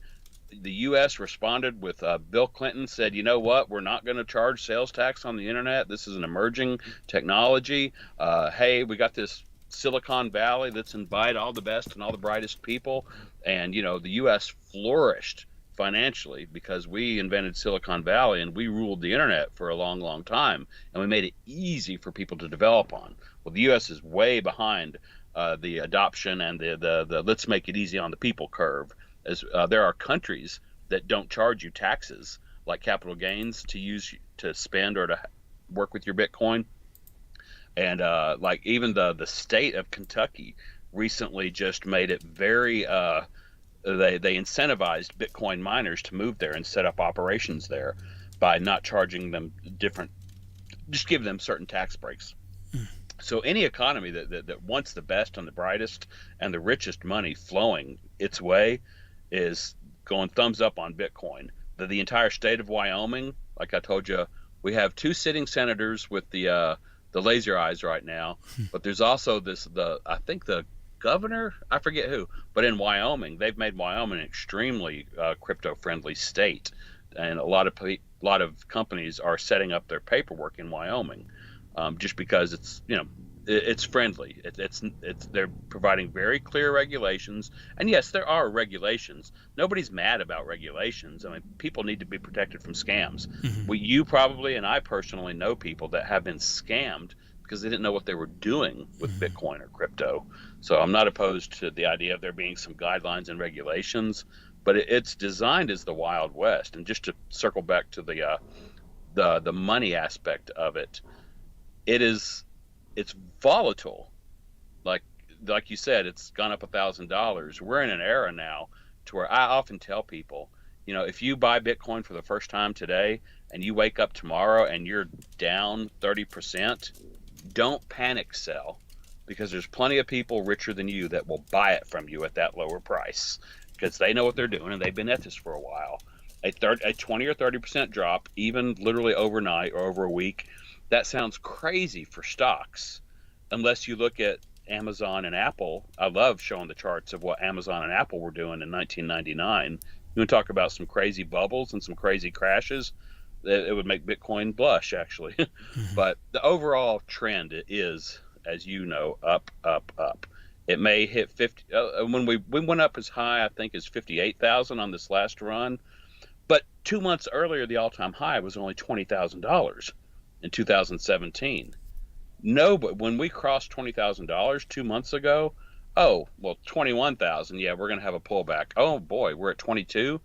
the U.S. responded with Bill Clinton said, you know what, we're not going to charge sales tax on the internet. This is an emerging technology. Hey, we got this Silicon Valley that's invited all the best and all the brightest people. And, the U.S. flourished financially because we invented Silicon Valley and we ruled the internet for a long, long time, and we made it easy for people to develop on. Well, the U.S. is way behind the adoption and the let's make it easy on the people curve. As there are countries that don't charge you taxes like capital gains to spend or to work with your Bitcoin. And like even the state of Kentucky recently just made it very they incentivized Bitcoin miners to move there and set up operations there by not charging them just give them certain tax breaks. So any economy that wants the best and the brightest and the richest money flowing its way is going thumbs up on Bitcoin. The entire state of Wyoming, like I told you, we have 2 sitting senators with the laser eyes right now, but there's also I think the governor, I forget who, but in Wyoming, they've made Wyoming an extremely crypto-friendly state, and a lot of companies are setting up their paperwork in Wyoming, just because it's it's friendly. It's they're providing very clear regulations, and yes, there are regulations. Nobody's mad about regulations. I mean, people need to be protected from scams. You probably and I personally know people that have been scammed because they didn't know what they were doing with Bitcoin or crypto. So I'm not opposed to the idea of there being some guidelines and regulations, but it's designed as the Wild West. And just to circle back to the money aspect of it, it's volatile. Like you said, it's gone up $1,000. We're in an era now to where I often tell people, if you buy Bitcoin for the first time today and you wake up tomorrow and you're down 30%, don't panic sell, because there's plenty of people richer than you that will buy it from you at that lower price because they know what they're doing and they've been at this for a while. A 20 or 30% drop, even literally overnight or over a week, that sounds crazy for stocks unless you look at Amazon and Apple. I love showing the charts of what Amazon and Apple were doing in 1999. You want to talk about some crazy bubbles and some crazy crashes? It would make Bitcoin blush, actually. But the overall trend is, as you know, up, up, up. It may hit 50. When we went up as high, I think, as 58,000 on this last run. But 2 months earlier, the all-time high was only $20,000 in 2017. No, but when we crossed $20,000 2 months ago, 21,000. Yeah, we're going to have a pullback. Oh, boy, we're at 22.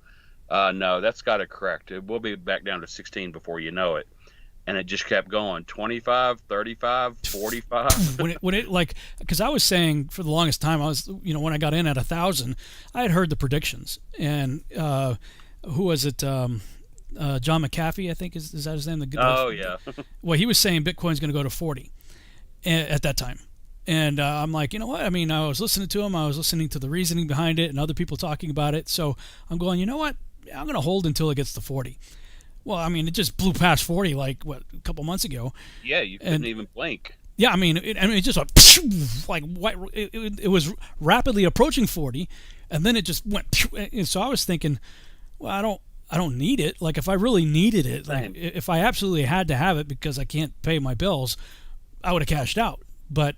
No, that's got to correct. We'll be back down to 16 before you know it. And it just kept going, 25, 35, 45. Because I was saying for the longest time, I was, when I got in at 1,000, I had heard the predictions. And who was it? John McAfee, I think, is that his name? Yeah. Well, he was saying Bitcoin's going to go to 40 at that time. And I'm like, you know what? I mean, I was listening to him. I was listening to the reasoning behind it and other people talking about it. So I'm going, you know what? I'm going to hold until it gets to 40. Well, I mean, it just blew past 40 a couple months ago. Yeah, you couldn't even blink. Yeah, it just went it was rapidly approaching 40, and then it just went. And so I was thinking, well, I don't need it. Like, if I really needed it, like, if I absolutely had to have it because I can't pay my bills, I would have cashed out. But,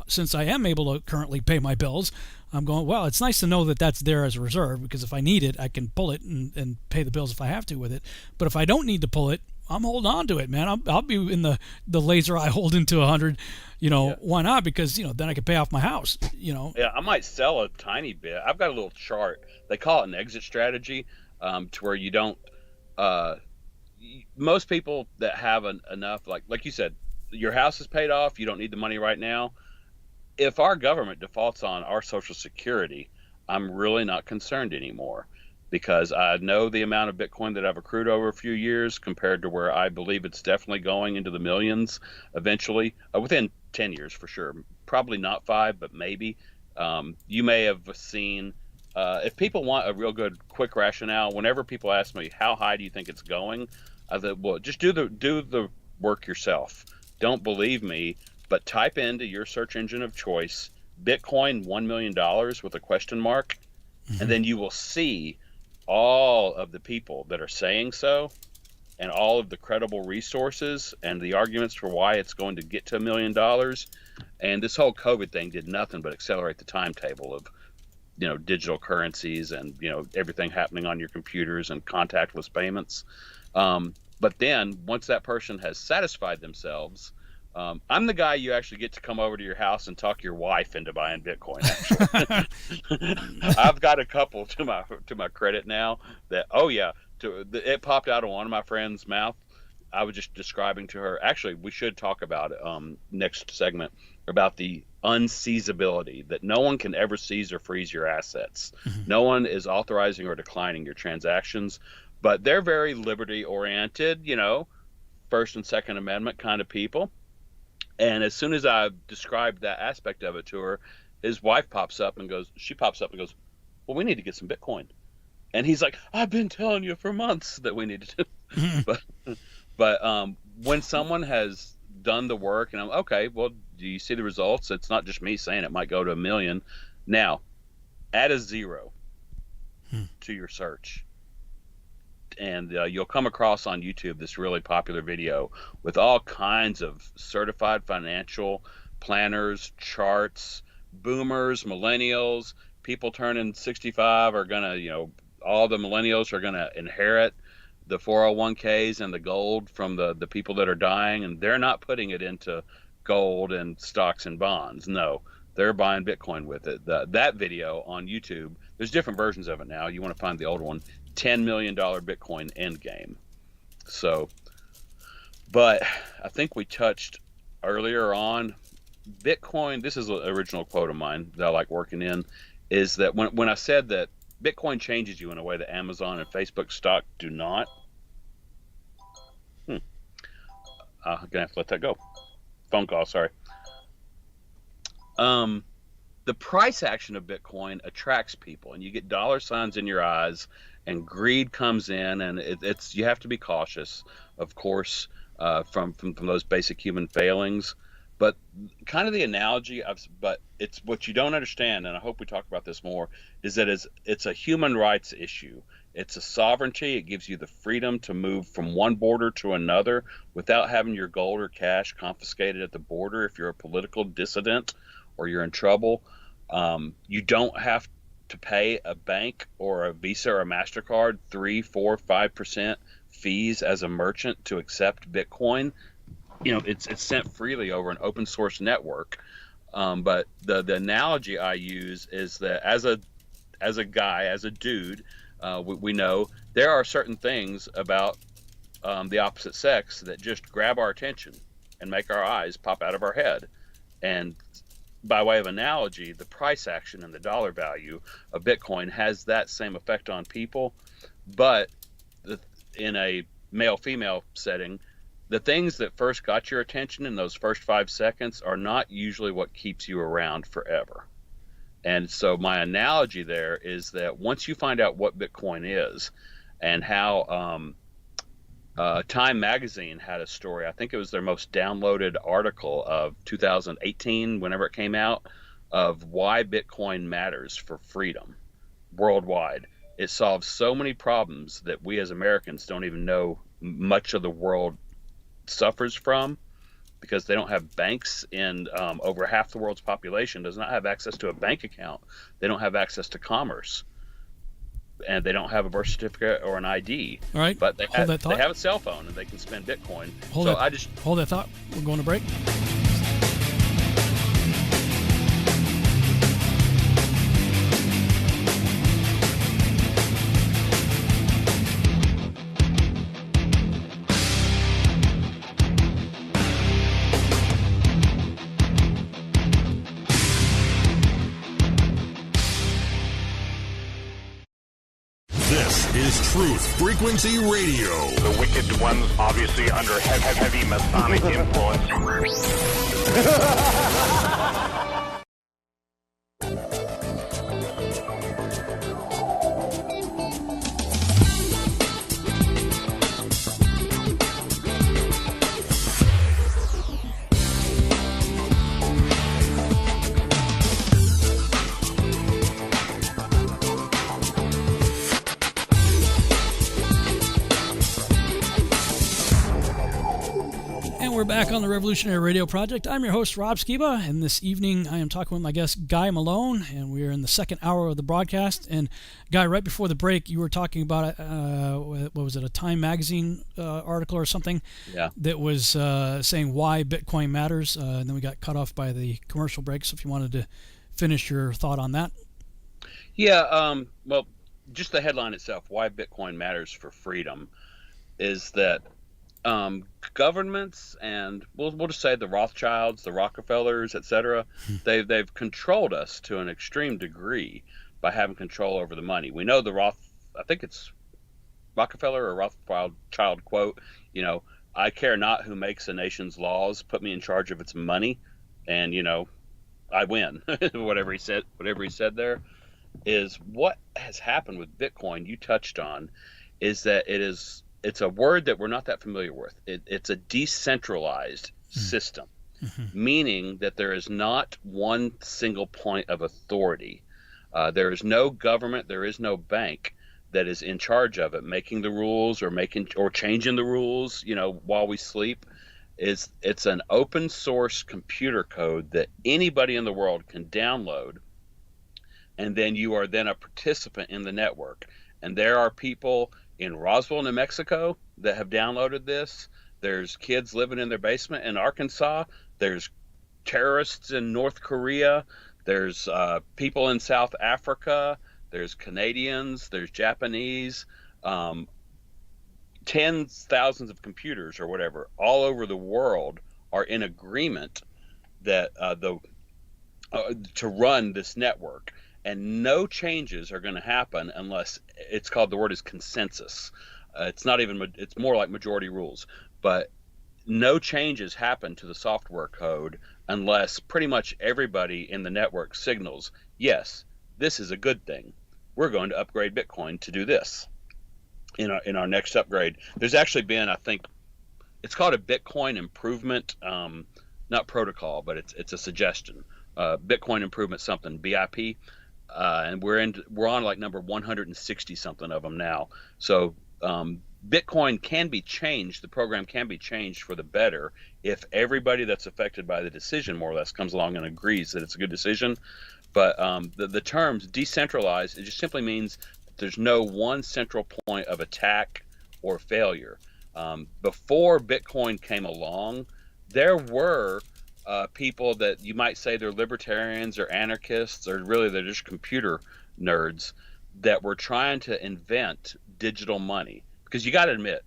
since I am able to currently pay my bills, I'm going, well, it's nice to know that that's there as a reserve, because if I need it, I can pull it and pay the bills if I have to with it. But if I don't need to pull it, I'm holding on to it, man. I'll be in the laser eye holding to 100, Why not? Because, then I can pay off my house, Yeah, I might sell a tiny bit. I've got a little chart. They call it an exit strategy, to where you don't, most people that have enough, like you said, your house is paid off, you don't need the money right now. If our government defaults on our Social Security, I'm really not concerned anymore, because I know the amount of Bitcoin that I've accrued over a few years compared to where I believe it's definitely going into the millions eventually, within 10 years for sure. Probably not 5, but maybe. You may have seen, if people want a real good quick rationale, whenever people ask me, how high do you think it's going? I said, well, just do the work yourself. Don't believe me, but type into your search engine of choice, Bitcoin $1 million with a question mark, and then you will see all of the people that are saying so, and all of the credible resources and the arguments for why it's going to get to $1 million. And this whole COVID thing did nothing but accelerate the timetable of, digital currencies and, everything happening on your computers and contactless payments. But then once that person has satisfied themselves, I'm the guy you actually get to come over to your house and talk your wife into buying Bitcoin. Actually, I've got a couple to my credit now that, it popped out of one of my friend's mouth. I was just describing to her. Actually, we should talk about it next segment about the unseizability, that no one can ever seize or freeze your assets. No one is authorizing or declining your transactions, but they're very liberty oriented, First and Second Amendment kind of people. And as soon as I described that aspect of it to her, his wife pops up and goes, well, we need to get some Bitcoin. And he's like, I've been telling you for months that we needed to. But when someone has done the work, and I'm okay, well, do you see the results? It's not just me saying it might go to 1 million. Now, add a 0 to your search. And you'll come across on YouTube this really popular video with all kinds of certified financial planners, charts, boomers, millennials, people turning 65 are going to, all the millennials are going to inherit the 401ks and the gold from the people that are dying, and they're not putting it into gold and stocks and bonds. No, they're buying Bitcoin with it. That video on YouTube, there's different versions of it now. You want to find the old one, $10 million Bitcoin endgame. So, but I think we touched earlier on Bitcoin. This is an original quote of mine that I like working in, is that when I said that Bitcoin changes you in a way that Amazon and Facebook stock do not. I'm gonna have to let that go. Phone call, sorry. The price action of Bitcoin attracts people, and you get dollar signs in your eyes, and greed comes in, and it's you have to be cautious, of course, from those basic human failings. But kind of the analogy but it's what you don't understand, and I hope we talk about this more, is that it's a human rights issue. It's a sovereignty. It gives you the freedom to move from one border to another without having your gold or cash confiscated at the border if you're a political dissident or you're in trouble. You don't have to pay a bank or a Visa or a MasterCard 3, 4, 5% fees as a merchant to accept Bitcoin. It's sent freely over an open source network. But the analogy I use is that as a guy, as a dude, we know there are certain things about the opposite sex that just grab our attention and make our eyes pop out of our head. And by way of analogy, the price action and the dollar value of Bitcoin has that same effect on people. But in a male-female setting, the things that first got your attention in those first 5 seconds are not usually what keeps you around forever. And so my analogy there is that once you find out what Bitcoin is and how Time Magazine had a story, I think it was their most downloaded article of 2018, whenever it came out, of why Bitcoin matters for freedom worldwide. It solves so many problems that we as Americans don't even know much of the world suffers from, because they don't have banks, and over half the world's population does not have access to a bank account. They don't have access to commerce, and they don't have a birth certificate or an ID. All right, but they have a cell phone and they can spend Bitcoin. Hold that thought. We're going to break. This is Truth Frequency Radio. The wicked ones obviously under heavy Masonic influence. We're back on the Revolutionary Radio Project. I'm your host, Rob Skiba, and this evening I am talking with my guest, Guy Malone, and we are in the second hour of the broadcast. And Guy, right before the break, you were talking about, what was it, a Time Magazine article or something? Yeah. That was saying why Bitcoin matters, and then we got cut off by the commercial break, so if you wanted to finish your thought on that. Yeah, well, just the headline itself, why Bitcoin matters for freedom, is that governments, and we'll just say the Rothschilds, the Rockefellers, etc. They've controlled us to an extreme degree by having control over the money. We know I think it's Rockefeller or Rothschild quote, I care not who makes a nation's laws, put me in charge of its money, and I win. whatever he said there is what has happened with Bitcoin. You touched on is that it's a word that we're not that familiar with. It's a decentralized system, meaning that there is not one single point of authority. There is no government, there is no bank that is in charge of it, making the rules or changing the rules, while we sleep. It's an open source computer code that anybody in the world can download, and then you are then a participant in the network. And there are people in Roswell, New Mexico that have downloaded this. There's kids living in their basement in Arkansas. There's terrorists in North Korea. There's people in South Africa. There's Canadians. There's Japanese. Tens, thousands of computers or whatever all over the world are in agreement that to run this network. And no changes are going to happen unless the word is consensus. It's more like majority rules, but no changes happen to the software code unless pretty much everybody in the network signals, yes, this is a good thing. We're going to upgrade Bitcoin to do this in our next upgrade. There's actually been, I think, it's called a Bitcoin improvement, not protocol, but it's a suggestion. Bitcoin improvement something, BIP. And we're on like number 160 something of them now. So Bitcoin can be changed. The program can be changed for the better if everybody that's affected by the decision more or less comes along and agrees that it's a good decision. But the terms decentralized, it just simply means that there's no one central point of attack or failure. Before Bitcoin came along, there were people that you might say they're libertarians or anarchists, or really they're just computer nerds that were trying to invent digital money. Because you got to admit,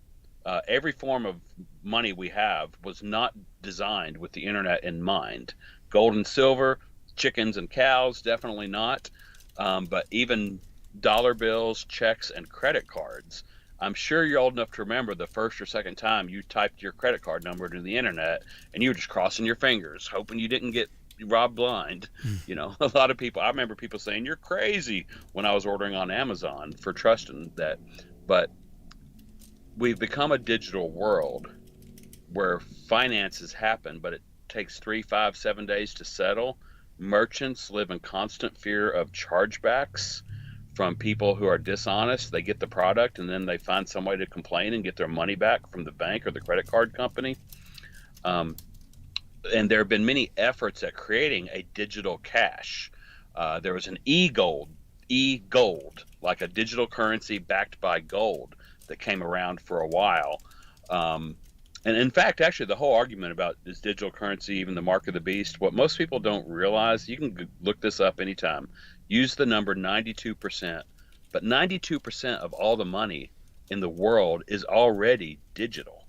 every form of money we have was not designed with the internet in mind. Gold and silver, chickens and cows, definitely not. But even dollar bills, checks, and credit cards. I'm sure you're old enough to remember the first or second time you typed your credit card number into the internet and you were just crossing your fingers, hoping you didn't get robbed blind. A lot of people, I remember people saying, you're crazy when I was ordering on Amazon for trusting that. But we've become a digital world where finances happen, but it takes 3, 5, 7 days to settle. Merchants live in constant fear of chargebacks from people who are dishonest. They get the product and then they find some way to complain and get their money back from the bank or the credit card company. And there have been many efforts at creating a digital cash. There was an e-gold, like a digital currency backed by gold that came around for a while. And in fact, actually, the whole argument about is digital currency even the mark of the beast, what most people don't realize, you can look this up anytime, use the number 92%, but 92% of all the money in the world is already digital.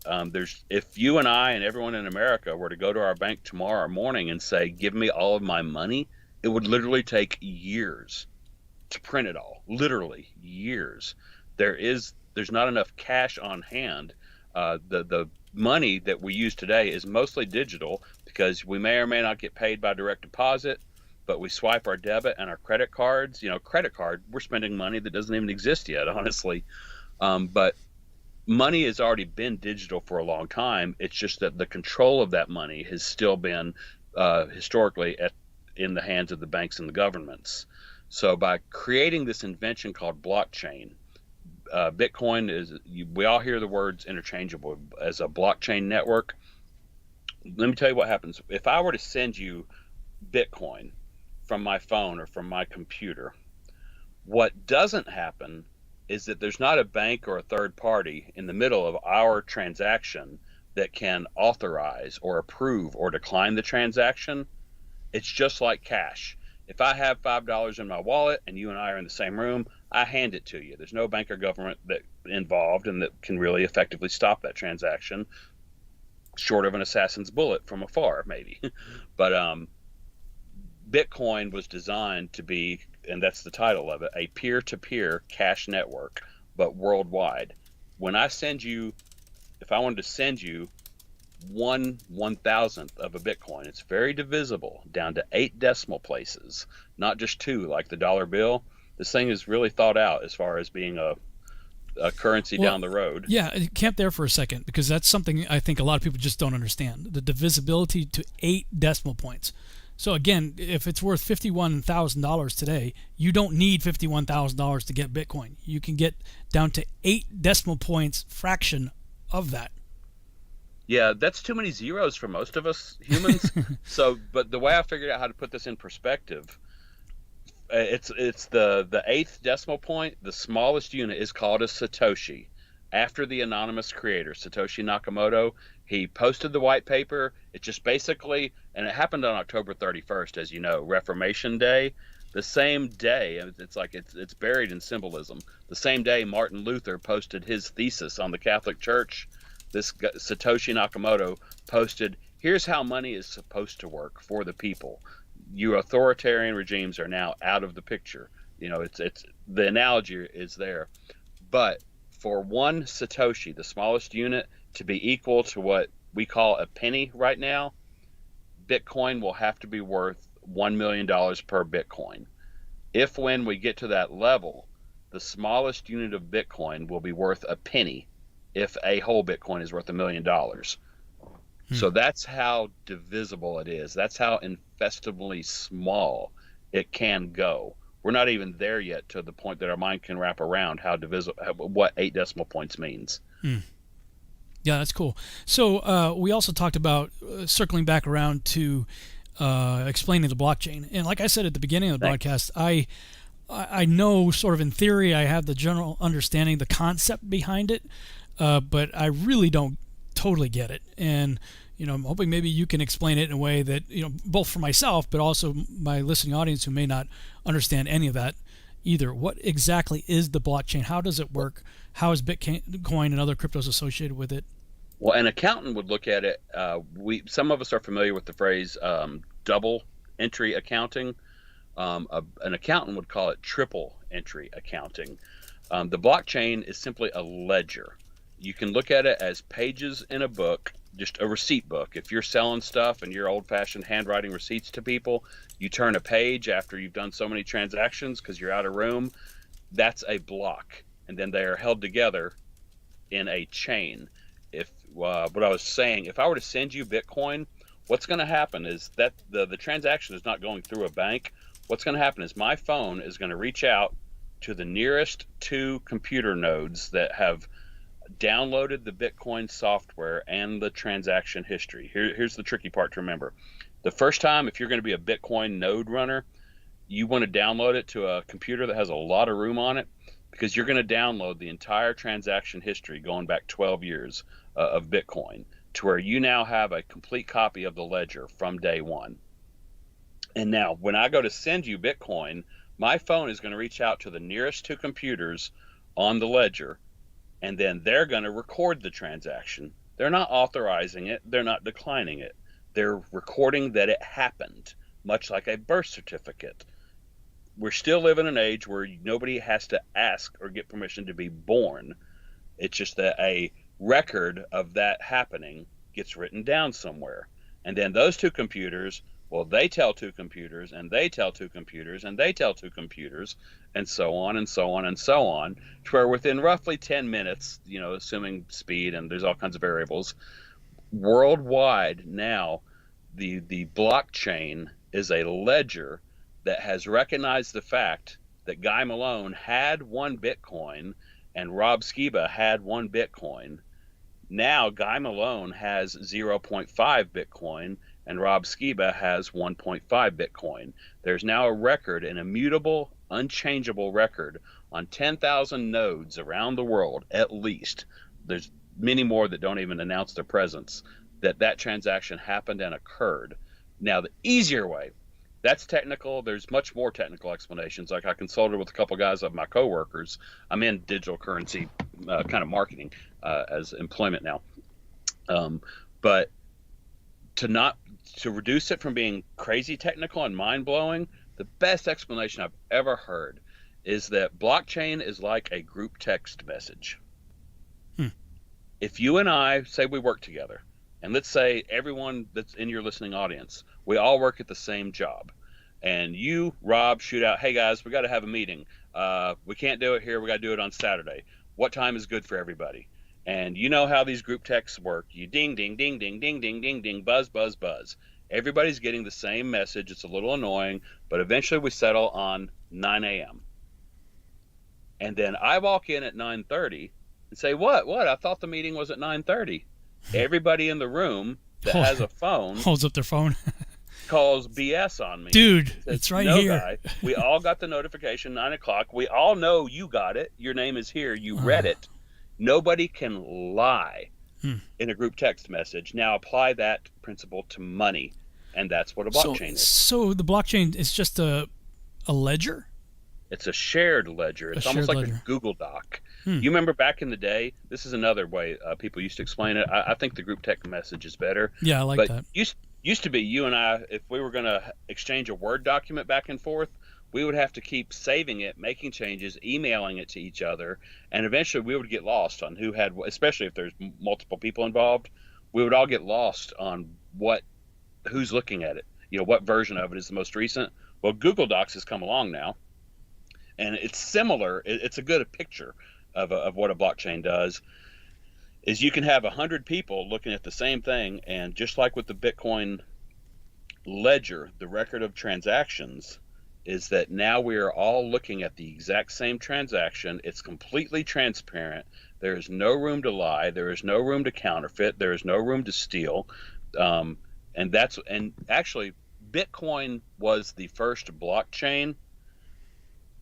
If you and I and everyone in America were to go to our bank tomorrow morning and say, give me all of my money, it would literally take years to print it all, literally years. There's not enough cash on hand. The money that we use today is mostly digital because we may or may not get paid by direct deposit, but we swipe our debit and our credit cards. Credit card, we're spending money that doesn't even exist yet, honestly. But money has already been digital for a long time. It's just that the control of that money has still been historically in the hands of the banks and the governments. So by creating this invention called blockchain, Bitcoin we all hear the words interchangeable as a blockchain network. Let me tell you what happens. If I were to send you Bitcoin from my phone or from my computer, what doesn't happen is that there's not a bank or a third party in the middle of our transaction that can authorize or approve or decline the transaction. It's just like cash. If I have $5 in my wallet and you and I are in the same room, I hand it to you. There's no bank or government that involved and that can really effectively stop that transaction, short of an assassin's bullet from afar, maybe. But Bitcoin was designed to be, and that's the title of it, a peer-to-peer cash network, but worldwide. When I send you, if I wanted to send you 1/1000th of a Bitcoin, it's very divisible down to 8 decimal places, not just 2 like the dollar bill. This thing is really thought out as far as being a currency down the road. Yeah, camp there for a second, because that's something I think a lot of people just don't understand. The divisibility to 8 decimal points. So again, if it's worth $51,000 today, you don't need $51,000 to get Bitcoin. You can get down to 8 decimal points fraction of that. Yeah, that's too many zeros for most of us humans. So, but the way I figured out how to put this in perspective, it's the 8th decimal point. The smallest unit is called a Satoshi, after the anonymous creator, Satoshi Nakamoto. He posted the white paper. It just basically, and it happened on October 31st, as you know, Reformation Day. The same day, it's like it's buried in symbolism. The same day Martin Luther posted his thesis on the Catholic Church, this Satoshi Nakamoto posted, here's how money is supposed to work for the people. You authoritarian regimes are now out of the picture. You know, it's the analogy is there. But for 1 Satoshi, the smallest unit, to be equal to what we call a penny right now, Bitcoin will have to be worth $1 million per Bitcoin. If when we get to that level, the smallest unit of Bitcoin will be worth a penny, if a whole Bitcoin is worth $1 million. So that's how divisible it is. That's how infestably small it can go. We're not even there yet to the point that our mind can wrap around how divisible, what 8 decimal points means. Yeah, that's cool. So we also talked about circling back around to explaining the blockchain. And like I said at the beginning of the broadcast, I know sort of in theory, I have the general understanding, the concept behind it, but I really don't totally get it. And you know, I'm hoping maybe you can explain it in a way that, you know, both for myself, but also my listening audience who may not understand any of that either. What exactly is the blockchain? How does it work? How is Bitcoin and other cryptos associated with it? Well, an accountant would look at it. Some of us are familiar with the phrase double entry accounting. An accountant would call it triple entry accounting. The blockchain is simply a ledger. You can look at it as pages in a book, just a receipt book. If you're selling stuff and you're old-fashioned handwriting receipts to people, you turn a page after you've done so many transactions because you're out of room. That's a block, and then they are held together in a chain. If what I was saying, if I were to send you Bitcoin, what's going to happen is that the transaction is not going through a bank. What's going to happen is my phone is going to reach out to the nearest 2 computer nodes that have downloaded the Bitcoin software and the transaction history. Here's the tricky part to remember. The first time, if you're going to be a Bitcoin node runner, you want to download it to a computer that has a lot of room on it, because you're going to download the entire transaction history going back 12 years of Bitcoin, to where you now have a complete copy of the ledger from day one. And now when I go to send you Bitcoin, my phone is going to reach out to the nearest 2 computers on the ledger, and then they're going to record the transaction. They're not authorizing it. They're not declining it. They're recording that it happened, much like a birth certificate. We're still living in an age where nobody has to ask or get permission to be born. It's just that a record of that happening gets written down somewhere. And then those 2 computers, well, they tell 2 computers, and they tell 2 computers, and they tell 2 computers, and so on and so on and so on, to where within roughly 10 minutes, you know, assuming speed, and there's all kinds of variables, worldwide now, the blockchain is a ledger that has recognized the fact that Guy Malone had 1 Bitcoin and Rob Skiba had 1 Bitcoin. Now Guy Malone has 0.5 Bitcoin and Rob Skiba has 1.5 Bitcoin. There's now a record, an immutable, unchangeable record on 10,000 nodes around the world, at least. There's many more that don't even announce their presence, that transaction happened and occurred. Now, the easier way That's technical. There's much more technical explanations. Like I consulted with a couple guys of my coworkers. I'm in digital currency kind of marketing as employment now. But to reduce it from being crazy technical and mind blowing, the best explanation I've ever heard is that blockchain is like a group text message. If you and I say we work together, and let's say everyone that's in your listening audience, we all work at the same job, and you, Rob, shoot out, hey guys, we got to have a meeting. We can't do it here. We got to do it on Saturday. What time is good for everybody? And you know how these group texts work. You ding, ding, ding, ding, ding, ding, ding, ding, buzz, buzz, buzz. Everybody's getting the same message. It's a little annoying, but eventually we settle on 9 a.m. And then I walk in at 9:30 and say, what? I thought the meeting was at 9:30. Everybody in the room that has a phone holds up their phone, calls BS on me. Dude, says, it's right no, here. Guy, we all got the notification 9 o'clock. We all know you got it. Your name is here. You read it. Nobody can lie in a group text message. Now apply that principle to money, and that's what a blockchain is. So the blockchain is just a ledger? It's a shared ledger. It's almost like a Google Doc. You remember back in the day, this is another way people used to explain it. I think the group text message is better. Yeah, I like that. Used to be you and I, if we were going to exchange a Word document back and forth, we would have to keep saving it, making changes, emailing it to each other, and eventually we would get lost on who had, especially if there's multiple people involved, we would all get lost on who's looking at it, what version of it is the most recent. Well, Google Docs has come along now, and it's similar. It's a good picture of what a blockchain does. Is you can have 100 people looking at the same thing, and just like with the Bitcoin ledger, the record of transactions is that now we are all looking at the exact same transaction. It's completely transparent. There is no room to lie. There is no room to counterfeit. There is no room to steal. And actually, Bitcoin was the first blockchain.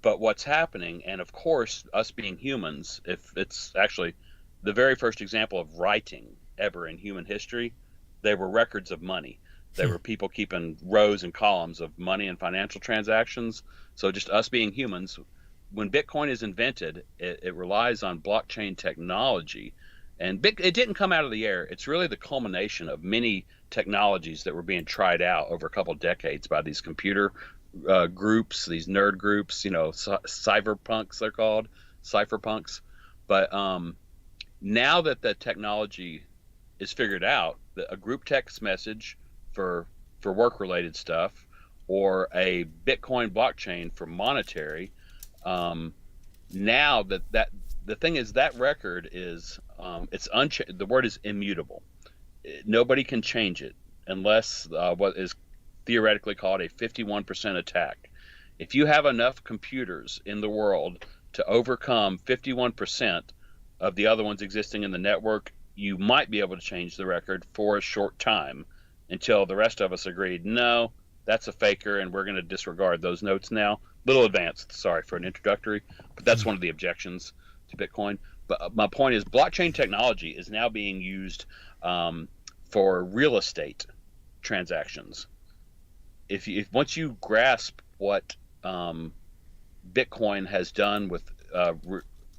But what's happening, and of course, us being humans, if it's actually the very first example of writing ever in human history, they were records of money. They were people keeping rows and columns of money and financial transactions. So just us being humans, when Bitcoin is invented, it relies on blockchain technology. And it didn't come out of the air. It's really the culmination of many technologies that were being tried out over a couple of decades by these computer groups, these nerd groups, cypherpunks they're called, cypherpunks. But now that the technology is figured out, a group text message for work-related stuff, or a Bitcoin blockchain for monetary, now that the thing is that record is the word is immutable. Nobody can change it unless what is theoretically called a 51% attack. If you have enough computers in the world to overcome 51% of the other ones existing in the network, you might be able to change the record for a short time until the rest of us agreed, no, that's a faker and we're going to disregard those notes now. Little advanced, sorry for an introductory, but that's one of the objections to Bitcoin. But my point is blockchain technology is now being used for real estate transactions. If once you grasp what Bitcoin has done with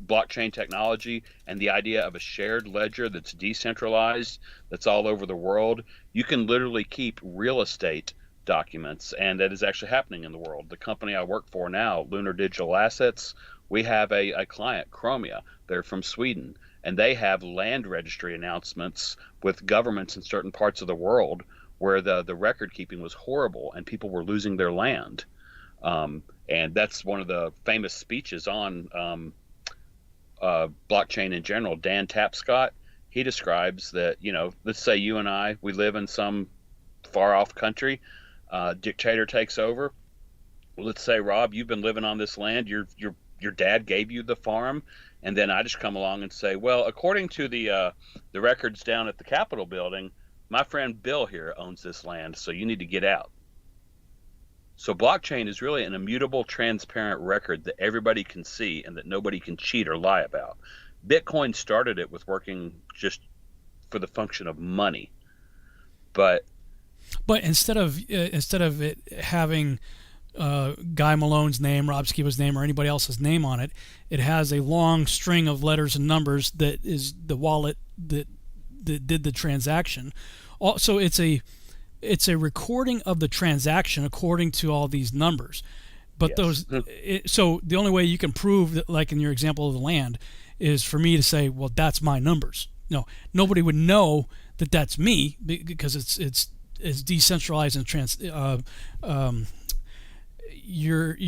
blockchain technology and the idea of a shared ledger that's decentralized, that's all over the world, you can literally keep real estate documents, and that is actually happening in the world. The company I work for now, Lunar Digital Assets, we have a client, Chromia. They're from Sweden, and they have land registry announcements with governments in certain parts of the world where the record keeping was horrible and people were losing their land. And that's one of the famous speeches on blockchain in general. Dan Tapscott, he describes that, let's say you and I, we live in some far off country, dictator takes over. Well, let's say, Rob, you've been living on this land, your dad gave you the farm, and then I just come along and say, well, according to the records down at the Capitol building, my friend Bill here owns this land, so you need to get out. So blockchain is really an immutable, transparent record that everybody can see and that nobody can cheat or lie about. Bitcoin started it with working just for the function of money. But But instead of it having Guy Malone's name, Rob Skiba's name, or anybody else's name on it, it has a long string of letters and numbers that is the wallet that did the transaction. Also, it's a recording of the transaction according to all these numbers. But Yes. so the only way you can prove that, like in your example of the land, is for me to say, well, that's my numbers. No, nobody would know that that's me because it's decentralized and your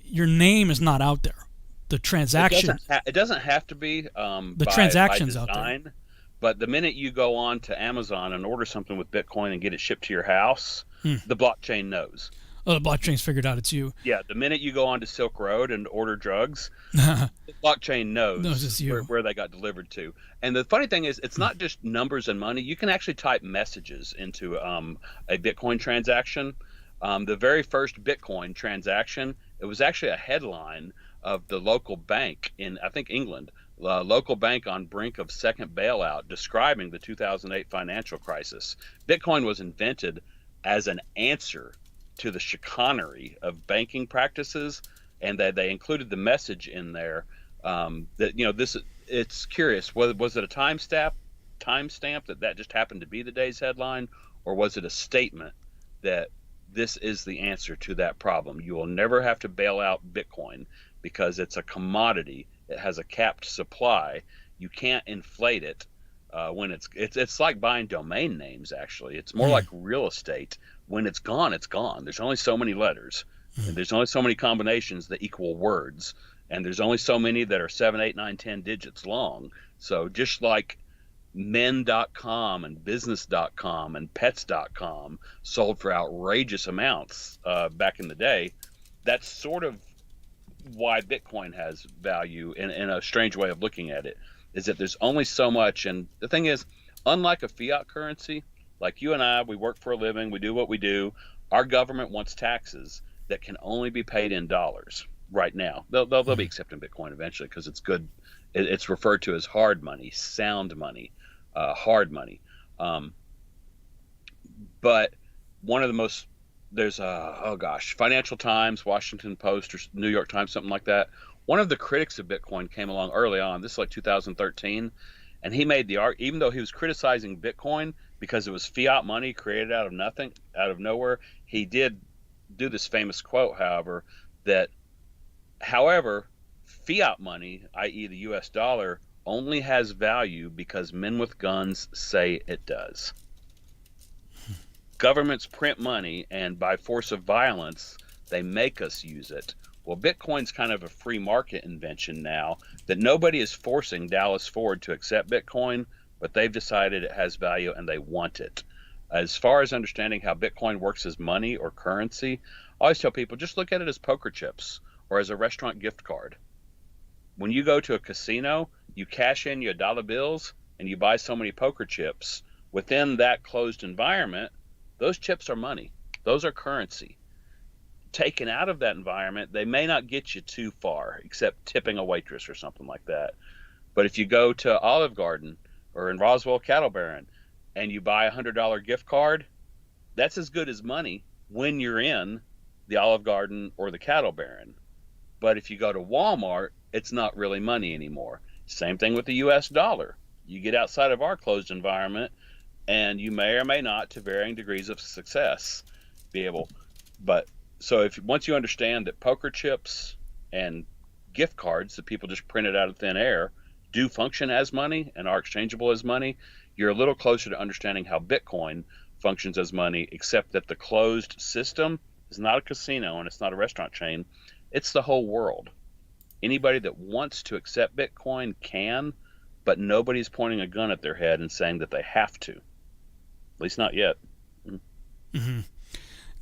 name is not out there. The transaction. It doesn't have to be The transaction's by out design, there. but the minute you go on to Amazon and order something with Bitcoin and get it shipped to your house, the blockchain knows. Oh, the blockchain's figured out it's you. Yeah, the minute you go on to Silk Road and order drugs, the blockchain knows it's you. where they got delivered to. And the funny thing is, it's not just numbers and money. You can actually type messages into a Bitcoin transaction. The very first Bitcoin transaction, it was actually a headline of the local bank in, I think, England, local bank on brink of second bailout, describing the 2008 financial crisis. Bitcoin was invented as an answer to the chicanery of banking practices, and they included the message in there that this. It's curious. Was it a timestamp that just happened to be the day's headline, or was it a statement that this is the answer to that problem? You will never have to bail out Bitcoin because it's a commodity. It has a capped supply. You can't inflate it. When it's like buying domain names. Actually, it's more like real estate. When it's gone, it's gone. There's only so many letters, and there's only so many combinations that equal words, and there's only so many that are 7, 8, 9, 10 digits long. So just like men.com and business.com and pets.com sold for outrageous amounts back in the day, that's sort of why Bitcoin has value in a strange way of looking at it, is that there's only so much. And the thing is, unlike a fiat currency, like you and I, we work for a living, we do what we do. Our government wants taxes that can only be paid in dollars right now. They'll be accepting Bitcoin eventually because it's good. It's referred to as hard money, sound money, hard money. But one of the most, there's Financial Times, Washington Post, or New York Times, something like that. One of the critics of Bitcoin came along early on. This is like 2013. And he made the argument, even though he was criticizing Bitcoin because it was fiat money created out of nothing, out of nowhere, he did do this famous quote, however, fiat money, i.e. the US dollar, only has value because men with guns say it does. Governments print money, and by force of violence, they make us use it. Well, Bitcoin's kind of a free market invention now that nobody is forcing Dallas Ford to accept Bitcoin, but they've decided it has value and they want it. As far as understanding how Bitcoin works as money or currency, I always tell people just look at it as poker chips or as a restaurant gift card. When you go to a casino, you cash in your dollar bills and you buy so many poker chips. Within that closed environment, those chips are money. Those are currency. Taken out of that environment, they may not get you too far, except tipping a waitress or something like that. But if you go to Olive Garden or in Roswell Cattle Baron and you buy a $100 gift card, that's as good as money when you're in the Olive Garden or the Cattle Baron. But if you go to Walmart, it's not really money anymore. Same thing with the US dollar. You get outside of our closed environment and you may or may not, to varying degrees of success, be able. But so once you understand that poker chips and gift cards that people just printed out of thin air do function as money and are exchangeable as money, you're a little closer to understanding how Bitcoin functions as money, except that the closed system is not a casino and it's not a restaurant chain. It's the whole world. Anybody that wants to accept Bitcoin can, but nobody's pointing a gun at their head and saying that they have to. At least not yet. Mm-hmm.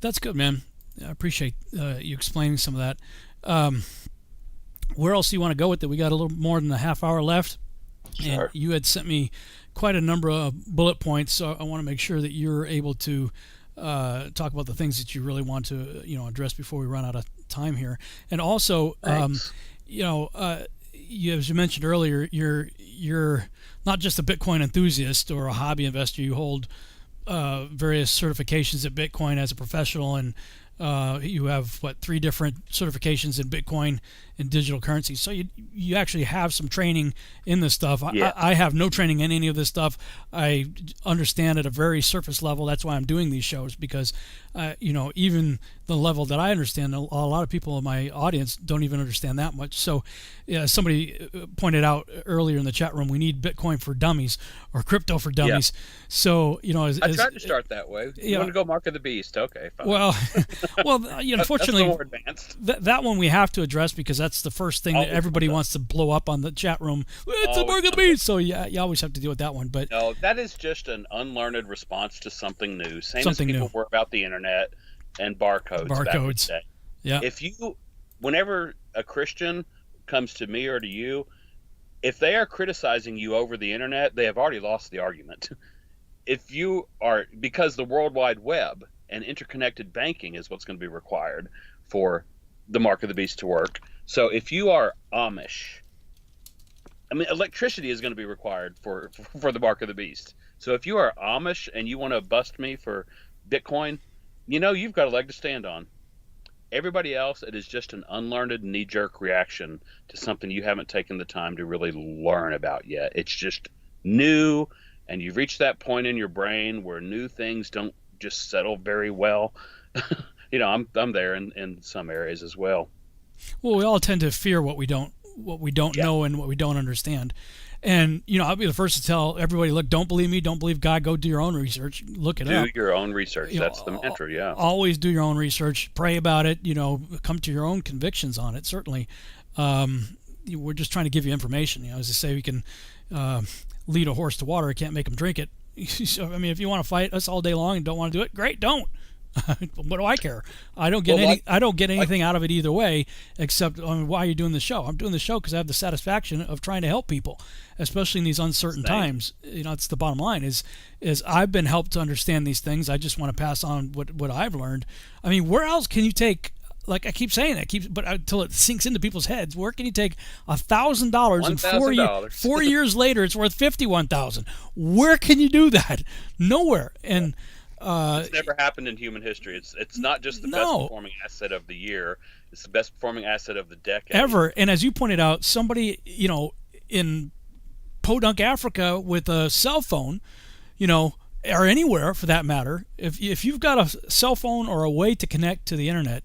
That's good, man. I appreciate you explaining some of that. Where else do you want to go with it? We got a little more than a half hour left. Sure. And you had sent me quite a number of bullet points, so I want to make sure that you're able to talk about the things that you really want to address before we run out of time here. And also, as you mentioned earlier, you're not just a Bitcoin enthusiast or a hobby investor. You hold various certifications at Bitcoin as a professional, and you have 3 different certifications in Bitcoin and digital currency. So you actually have some training in this stuff. Yeah. I have no training in any of this stuff. I understand at a very surface level. That's why I'm doing these shows, because even the level that I understand, a lot of people in my audience don't even understand that much. So somebody pointed out earlier in the chat room, we need Bitcoin for dummies or crypto for dummies. Yeah. So I tried to start that way. You want to go Mark of the Beast? Okay, fine. Well, unfortunately, that's more advanced. That one we have to address, because that's the first thing that everybody wants to blow up on the chat room. It's a Mark of the Beast. So you always have to deal with that one. But no, that is just an unlearned response to something new. Same something as people new. were about the internet and barcodes. Back in the day. Yeah. Whenever a Christian comes to me or to you, if they are criticizing you over the internet, they have already lost the argument. If you are, because the World Wide Web and interconnected banking is what's going to be required for the Mark of the Beast to work. So if you are Amish, electricity is going to be required for the Mark of the Beast. So if you are Amish and you want to bust me for Bitcoin, you've got a leg to stand on. Everybody else, it is just an unlearned knee-jerk reaction to something you haven't taken the time to really learn about yet. It's just new, and you've reached that point in your brain where new things don't just settle very well. I'm there in some areas as well. Well, we all tend to fear what we don't know and what we don't understand. And I'll be the first to tell everybody, look, don't believe me, don't believe God, go do your own research, look it up. Do your own research. That's the mantra, yeah. Always do your own research, pray about it, come to your own convictions on it, certainly. We're just trying to give you information. As they say, we can lead a horse to water, I can't make him drink it. So, if you want to fight us all day long and don't want to do it, great, don't. What do I care? I don't get anything out of it either way, except why you're doing the show. I'm doing the show because I have the satisfaction of trying to help people, especially in these uncertain times. It's the bottom line is I've been helped to understand these things. I just want to pass on what I've learned. Where else can you take? Like I keep saying that, but until it sinks into people's heads, where can you take $1,000 and 4 years later it's worth $51,000? Where can you do that? Nowhere. And it's never happened in human history. It's not just the best performing asset of the year; it's the best performing asset of the decade ever. And as you pointed out, somebody in Podunk, Africa, with a cell phone, or anywhere for that matter, if you've got a cell phone or a way to connect to the internet,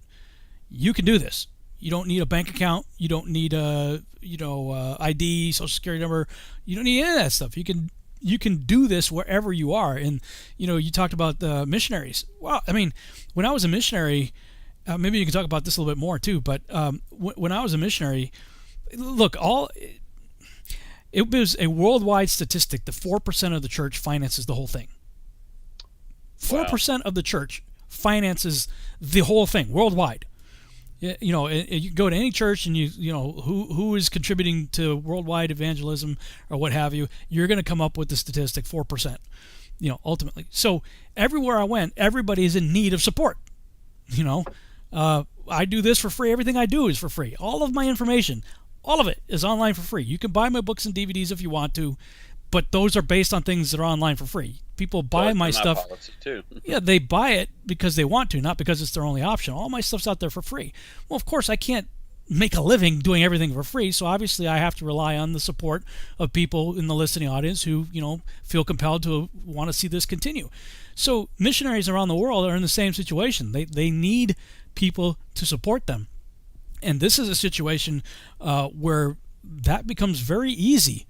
you can do this. You don't need a bank account. You don't need a ID, social security number. You don't need any of that stuff. You can do this wherever you are. And you talked about the missionaries. Well, when I was a missionary, maybe you can talk about this a little bit more too. But when I was a missionary, look, it was a worldwide statistic that 4% of the church finances the whole thing. 4% of the church finances the whole thing worldwide. You go to any church and who is contributing to worldwide evangelism or what have you, you're going to come up with the statistic 4%, ultimately. So everywhere I went, everybody is in need of support. I do this for free. Everything I do is for free. All of my information, all of it is online for free. You can buy my books and DVDs if you want to, but those are based on things that are online for free. People buy my stuff. Too. Yeah, they buy it because they want to, not because it's their only option. All my stuff's out there for free. Well, of course, I can't make a living doing everything for free, so obviously I have to rely on the support of people in the listening audience who, feel compelled to want to see this continue. So missionaries around the world are in the same situation. They need people to support them. And this is a situation where that becomes very easy.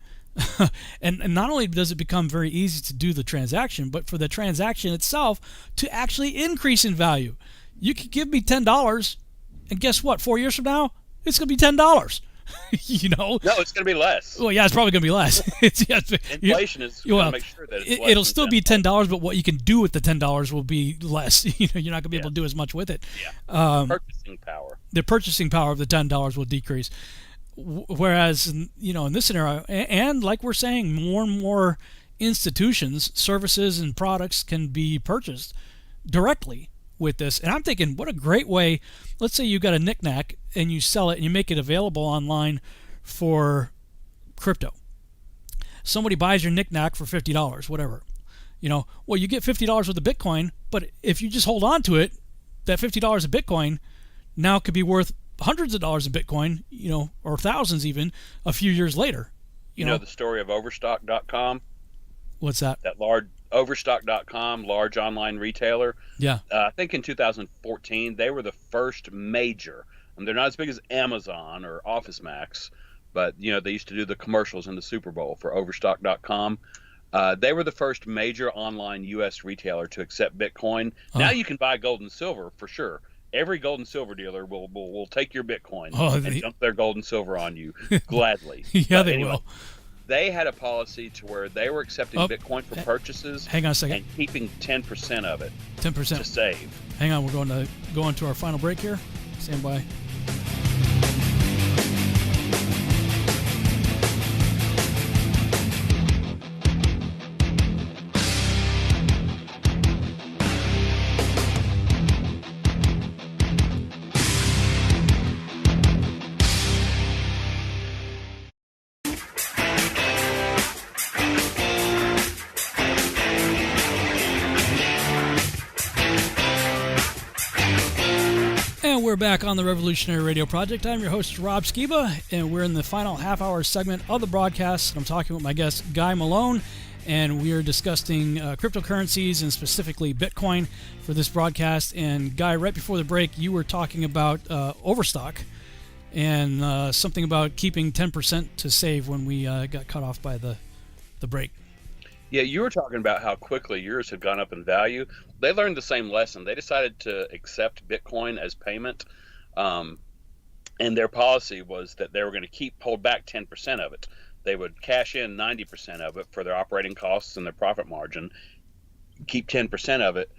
and not only does it become very easy to do the transaction, but for the transaction itself to actually increase in value. You could give me $10, and guess what? 4 years from now, it's going to be $10. No, it's going to be less. Well, yeah, it's probably going to be less. Inflation is going to make sure that it's less it'll still be $10, but what you can do with the $10 will be less. You're not going to be able to do as much with it. Yeah. Purchasing power. The purchasing power of the $10 will decrease. Whereas, in this scenario, and like we're saying, more and more institutions, services, and products can be purchased directly with this. And I'm thinking, what a great way. Let's say you got a knickknack and you sell it and you make it available online for crypto. Somebody buys your knickknack for $50, whatever. Well, you get $50 worth of Bitcoin, but if you just hold on to it, that $50 of Bitcoin now could be worth hundreds of dollars of Bitcoin, or thousands even a few years later. You know the story of Overstock.com? What's that? That large Overstock.com, large online retailer. Yeah. I think in 2014 they were the first major. And they're not as big as Amazon or Office Max, but they used to do the commercials in the Super Bowl for Overstock.com. They were the first major online U.S. retailer to accept Bitcoin. Now you can buy gold and silver for sure. Every gold and silver dealer will take your Bitcoin and dump their gold and silver on you gladly. Yeah, they will. They had a policy to where they were accepting Bitcoin for purchases. Hang on a second. And keeping 10% of it. 10% to save. Hang on, we're going to go on to our final break here. Stand by. We're back on the Revolutionary Radio Project. I'm your host, Rob Skiba, and we're in the final half-hour segment of the broadcast. I'm talking with my guest, Guy Malone, and we are discussing cryptocurrencies and specifically Bitcoin for this broadcast. And Guy, right before the break, you were talking about Overstock and something about keeping 10% to save when we got cut off by the break. Yeah, you were talking about how quickly yours had gone up in value. They learned the same lesson. They decided to accept Bitcoin as payment, and their policy was that they were going to hold back 10% of it. They would cash in 90% of it for their operating costs and their profit margin, keep 10% of it,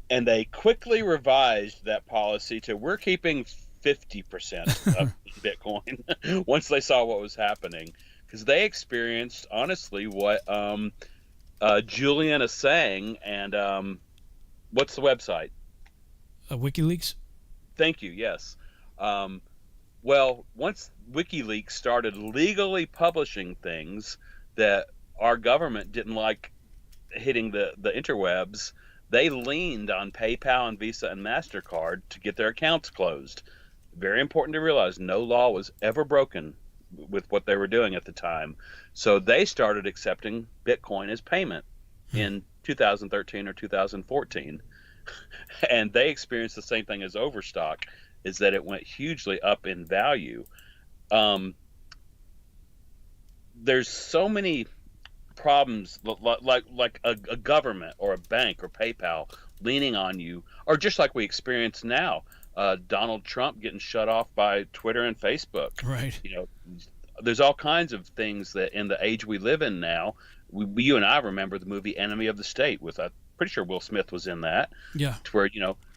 and they quickly revised that policy to we're keeping 50% of Bitcoin once they saw what was happening. Because they experienced, honestly, what Julian Assange and what's the website? WikiLeaks? Thank you, yes. Well, once WikiLeaks started legally publishing things that our government didn't like hitting the interwebs, they leaned on PayPal and Visa and MasterCard to get their accounts closed. Very important to realize no law was ever broken with what they were doing at the time. So they started accepting Bitcoin as payment in 2013 or 2014. And they experienced the same thing as Overstock, is that it went hugely up in value. There's so many problems, like a government or a bank or PayPal leaning on you, or just like we experience now. Donald Trump getting shut off by Twitter and Facebook. Right. There's all kinds of things that in the age we live in now, you and I remember the movie Enemy of the State with, I'm pretty sure Will Smith was in that. Yeah. To where,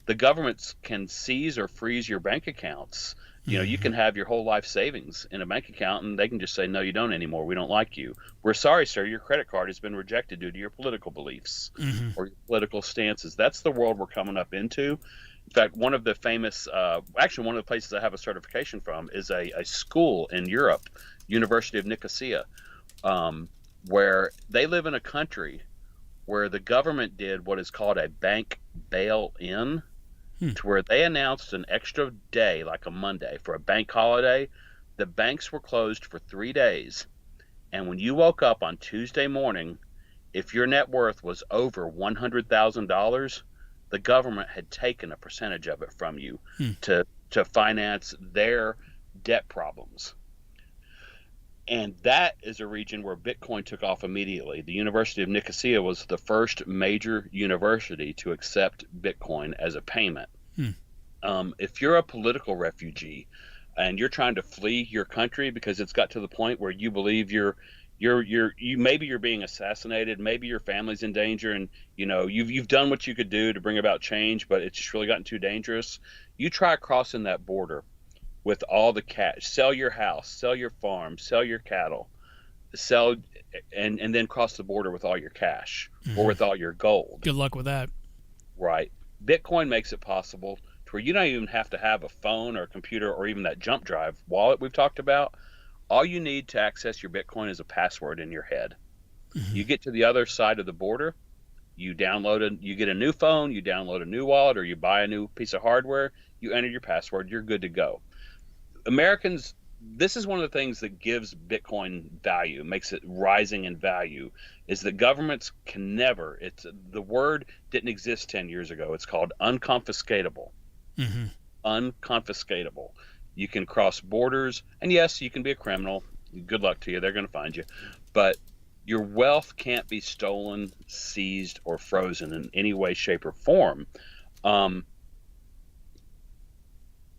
the governments can seize or freeze your bank accounts. You can have your whole life savings in a bank account and they can just say, no, you don't anymore. We don't like you. We're sorry, sir. Your credit card has been rejected due to your political beliefs or your political stances. That's the world we're coming up into. In fact, one of the famous, one of the places I have a certification from is a school in Europe, University of Nicosia, where they live in a country where the government did what is called a bank bail-in, to where they announced an extra day, like a Monday, for a bank holiday. The banks were closed for 3 days. And when you woke up on Tuesday morning, if your net worth was over $100,000, the government had taken a percentage of it from you to finance their debt problems. And that is a region where Bitcoin took off immediately. The University of Nicosia was the first major university to accept Bitcoin as a payment. If you're a political refugee and you're trying to flee your country because it's got to the point where you believe maybe you're being assassinated, maybe your family's in danger, and you've done what you could do to bring about change, but it's just really gotten too dangerous. You try crossing that border with all the cash, sell your house, sell your farm, sell your cattle, and then cross the border with all your cash or with all your gold. Good luck with that. Right. Bitcoin makes it possible to where you don't even have to have a phone or a computer or even that jump drive wallet we've talked about. All you need to access your Bitcoin is a password in your head. You get to the other side of the border, You get a new phone, you download a new wallet, or you buy a new piece of hardware, you enter your password, you're good to go. Americans, this is one of the things that gives Bitcoin value, makes it rising in value, is that governments can never, the word didn't exist 10 years ago. It's called unconfiscatable. Mm-hmm. Unconfiscatable. You can cross borders, and yes, you can be a criminal. Good luck to you. They're going to find you. But your wealth can't be stolen, seized, or frozen in any way, shape, or form.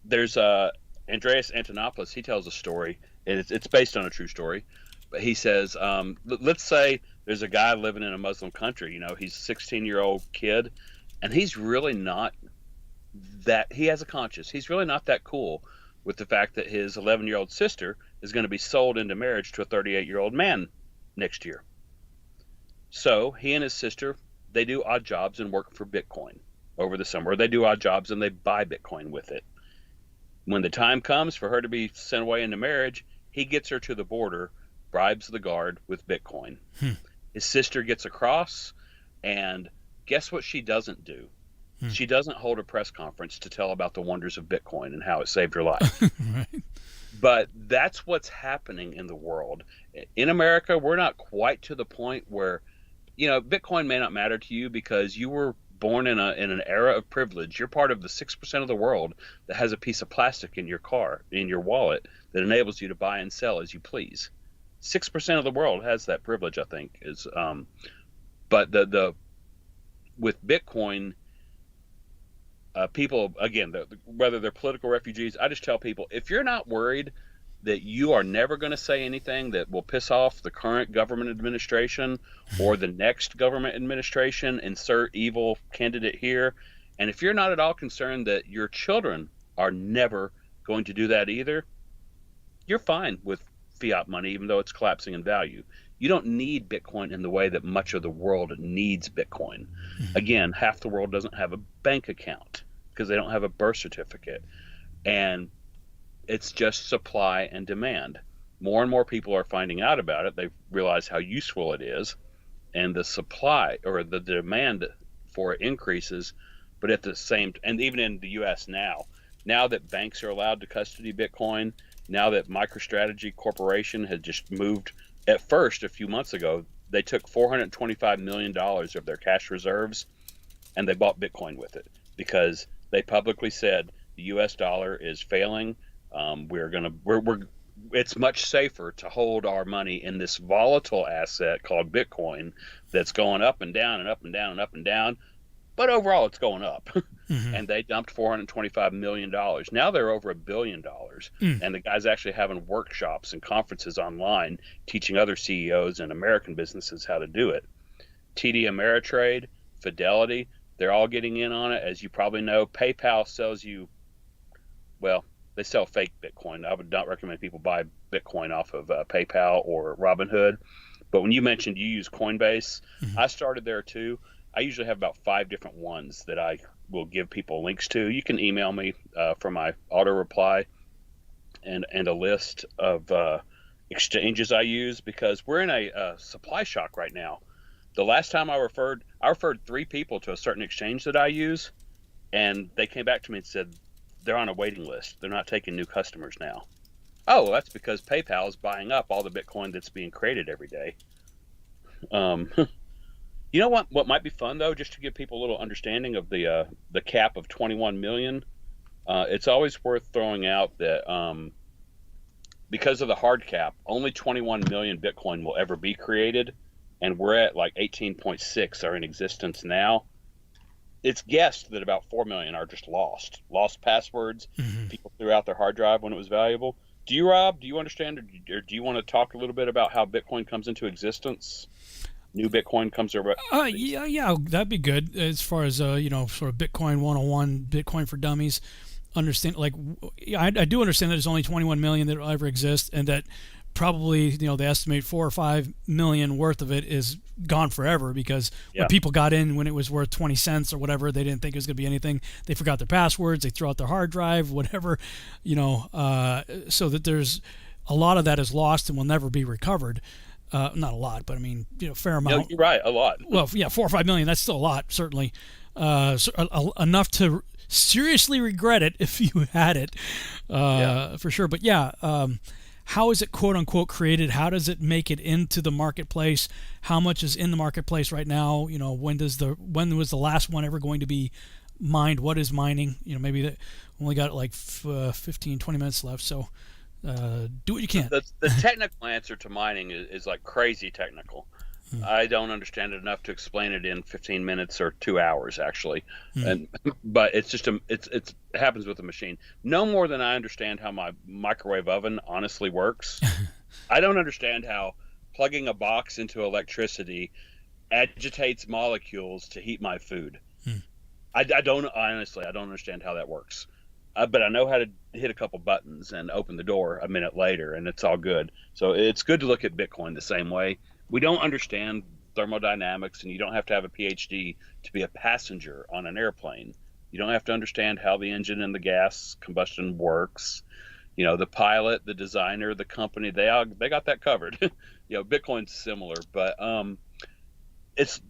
There's Andreas Antonopoulos. He tells a story. It's based on a true story. But he says, let's say there's a guy living in a Muslim country. You know, he's a 16-year-old kid, and he's really not that. He has a conscience. He's really not that cool with the fact that his 11-year-old sister is going to be sold into marriage to a 38-year-old man next year. So he and his sister, they do odd jobs and work for Bitcoin over the summer. They do odd jobs and they buy Bitcoin with it. When the time comes for her to be sent away into marriage, he gets her to the border, bribes the guard with Bitcoin. His sister gets across, and guess what she doesn't do? She doesn't hold a press conference to tell about the wonders of Bitcoin and how it saved her life. Right. But that's what's happening in the world. In America, we're not quite to the point where, you know, Bitcoin may not matter to you because you were born in an era of privilege. You're part of the 6% of the world that has a piece of plastic in your car, in your wallet, that enables you to buy and sell as you please. 6% of the world has that privilege, I think. But with Bitcoin, people, again, whether they're political refugees, I just tell people, if you're not worried that you are never going to say anything that will piss off the current government administration or the next government administration, insert evil candidate here, and if you're not at all concerned that your children are never going to do that either, you're fine with fiat money, even though it's collapsing in value. You don't need Bitcoin in the way that much of the world needs Bitcoin. Again, half the world doesn't have a bank account because they don't have a birth certificate. And it's just supply and demand. More and more people are finding out about it. They realize how useful it is. And the supply or the demand for it increases. But at the same time, and even in the U.S. now that banks are allowed to custody Bitcoin, now that MicroStrategy Corporation has just moved, at first, a few months ago, they took $425 million of their cash reserves and they bought Bitcoin with it because they publicly said the U.S. dollar is failing. It's much safer to hold our money in this volatile asset called Bitcoin that's going up and down and up and down and up and down. But overall, it's going up. And they dumped $425 million. Now they're over $1 billion. And the guy's actually having workshops and conferences online teaching other CEOs and American businesses how to do it. TD Ameritrade, Fidelity, they're all getting in on it. As you probably know, PayPal sells you, well, they sell fake Bitcoin. I would not recommend people buy Bitcoin off of PayPal or Robinhood. But when you mentioned you use Coinbase, I started there too. I usually have about 5 different ones that I will give people links to. You can email me for my auto reply and a list of exchanges I use because we're in a supply shock right now. The last time I referred 3 people to a certain exchange that I use, and they came back to me and said they're on a waiting list. They're not taking new customers now. Oh, well, that's because PayPal is buying up all the Bitcoin that's being created every day. You know what might be fun, though, just to give people a little understanding of the cap of 21 million? It's always worth throwing out that because of the hard cap, only 21 million Bitcoin will ever be created, and we're at like 18.6 are in existence now. It's guessed that about 4 million are just lost passwords. People threw out their hard drive when it was valuable. Do you, Rob? Do you understand, or do you want to talk a little bit about how Bitcoin comes into existence? New Bitcoin comes over. Yeah, that'd be good. As far as sort of Bitcoin 101, Bitcoin for Dummies. Understand, I do understand that there's only 21 million that will ever exist, and that probably they estimate 4 or 5 million worth of it is gone forever because when people got in when it was worth 20 cents or whatever, they didn't think it was going to be anything. They forgot their passwords. They threw out their hard drive, whatever, so that there's a lot of that is lost and will never be recovered. Not a lot, but I mean, fair No, amount. you're right, a lot. Well, yeah, 4 or 5 million. That's still a lot, certainly. Enough to seriously regret it if you had it, for sure. But yeah, how is it quote unquote created? How does it make it into the marketplace? How much is in the marketplace right now? When was the last one ever going to be mined? What is mining? Maybe that only got like 15, 20 minutes left. So do what you can. The technical answer to mining is like crazy technical. I don't understand it enough to explain it in 15 minutes or 2 hours, actually. But it's just it happens with the machine. No more than I understand how my microwave oven honestly works. I don't understand how plugging a box into electricity agitates molecules to heat my food. I don't understand how that works. But I know how to hit a couple buttons and open the door a minute later, and it's all good. So it's good to look at Bitcoin the same way. We don't understand thermodynamics, and you don't have to have a PhD to be a passenger on an airplane. You don't have to understand how the engine and the gas combustion works. The pilot, the designer, the company, they got that covered. Bitcoin's similar, but it's,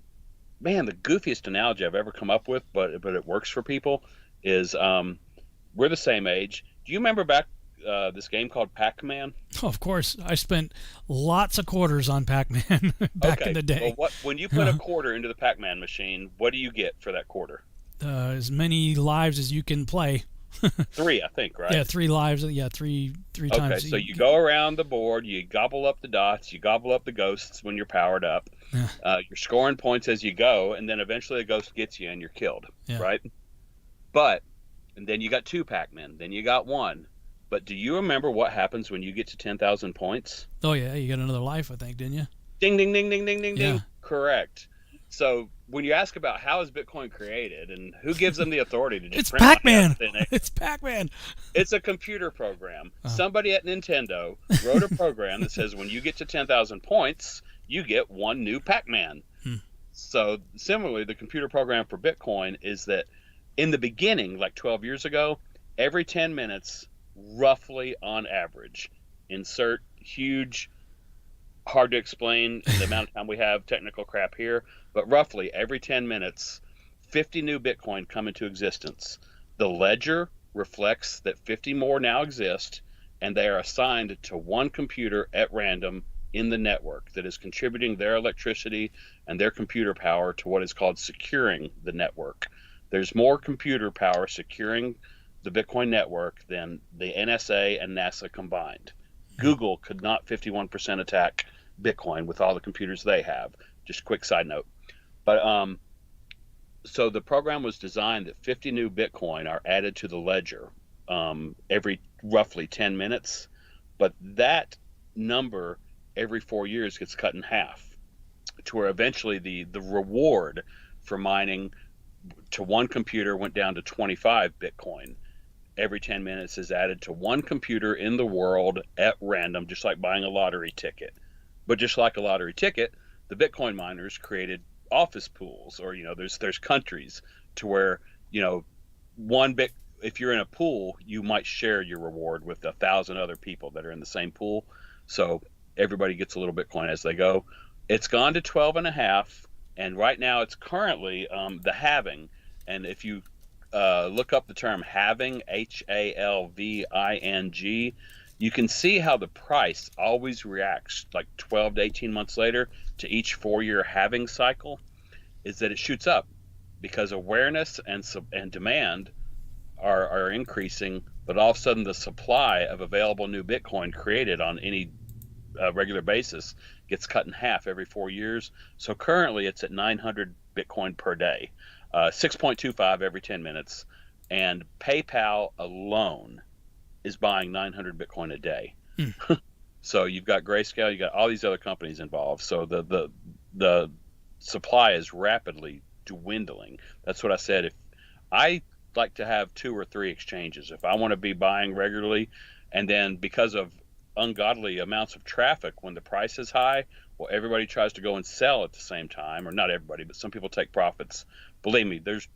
man, the goofiest analogy I've ever come up with, but it works for people, is we're the same age. Do you remember back this game called Pac-Man? Oh, of course. I spent lots of quarters on Pac-Man back in the day. Well, when you put a quarter into the Pac-Man machine, what do you get for that quarter? As many lives as you can play. 3, I think, right? Yeah, 3 lives. Yeah, three times. Okay, so you go around the board, you gobble up the dots, you gobble up the ghosts when you're powered up. Yeah. You're scoring points as you go, and then eventually a ghost gets you and you're killed, right? And then you got 2 Pac-Men, then you got 1. But do you remember what happens when you get to 10,000 points? Oh, yeah, you got another life, I think, didn't you? Ding, ding, ding, ding, ding, ding, ding. Correct. So when you ask about how is Bitcoin created and who gives them the authority to just it's print Pac-Man. It's Pac-Man. It's a computer program. Somebody at Nintendo wrote a program that says when you get to 10,000 points, you get 1 new Pac-Man. So similarly, the computer program for Bitcoin is that in the beginning, like 12 years ago, every 10 minutes, roughly on average, insert huge, hard to explain in the amount of time we have, technical crap here, but roughly every 10 minutes, 50 new Bitcoin come into existence. The ledger reflects that 50 more now exist, and they are assigned to one computer at random in the network that is contributing their electricity and their computer power to what is called securing the network. There's more computer power securing the Bitcoin network than the NSA and NASA combined. Google could not 51% attack Bitcoin with all the computers they have. Just a quick side note. But so the program was designed that 50 new Bitcoin are added to the ledger every roughly 10 minutes. But that number every 4 years gets cut in half to where eventually the reward for mining to one computer went down to 25 Bitcoin. Every 10 minutes is added to one computer in the world at random, just like buying a lottery ticket. But just like a lottery ticket, the Bitcoin miners created office pools, or there's countries to where if you're in a pool, you might share your reward with 1,000 other people that are in the same pool. So everybody gets a little Bitcoin as they go. It's gone to 12.5, and right now it's currently the halving. And if you look up the term halving, HALVING, you can see how the price always reacts like 12 to 18 months later to each 4-year halving cycle, is that it shoots up because awareness and demand are increasing, but all of a sudden the supply of available new Bitcoin created on any regular basis gets cut in half every 4 years. So currently it's at 900 Bitcoin per day. 6.25 every 10 minutes, and PayPal alone is buying 900 Bitcoin a day. So you've got Grayscale, you got all these other companies involved. So the supply is rapidly dwindling. That's what I said. If I like to have 2 or 3 exchanges, if I want to be buying regularly, and then because of ungodly amounts of traffic when the price is high, well, everybody tries to go and sell at the same time, or not everybody, but some people take profits. Believe me, there's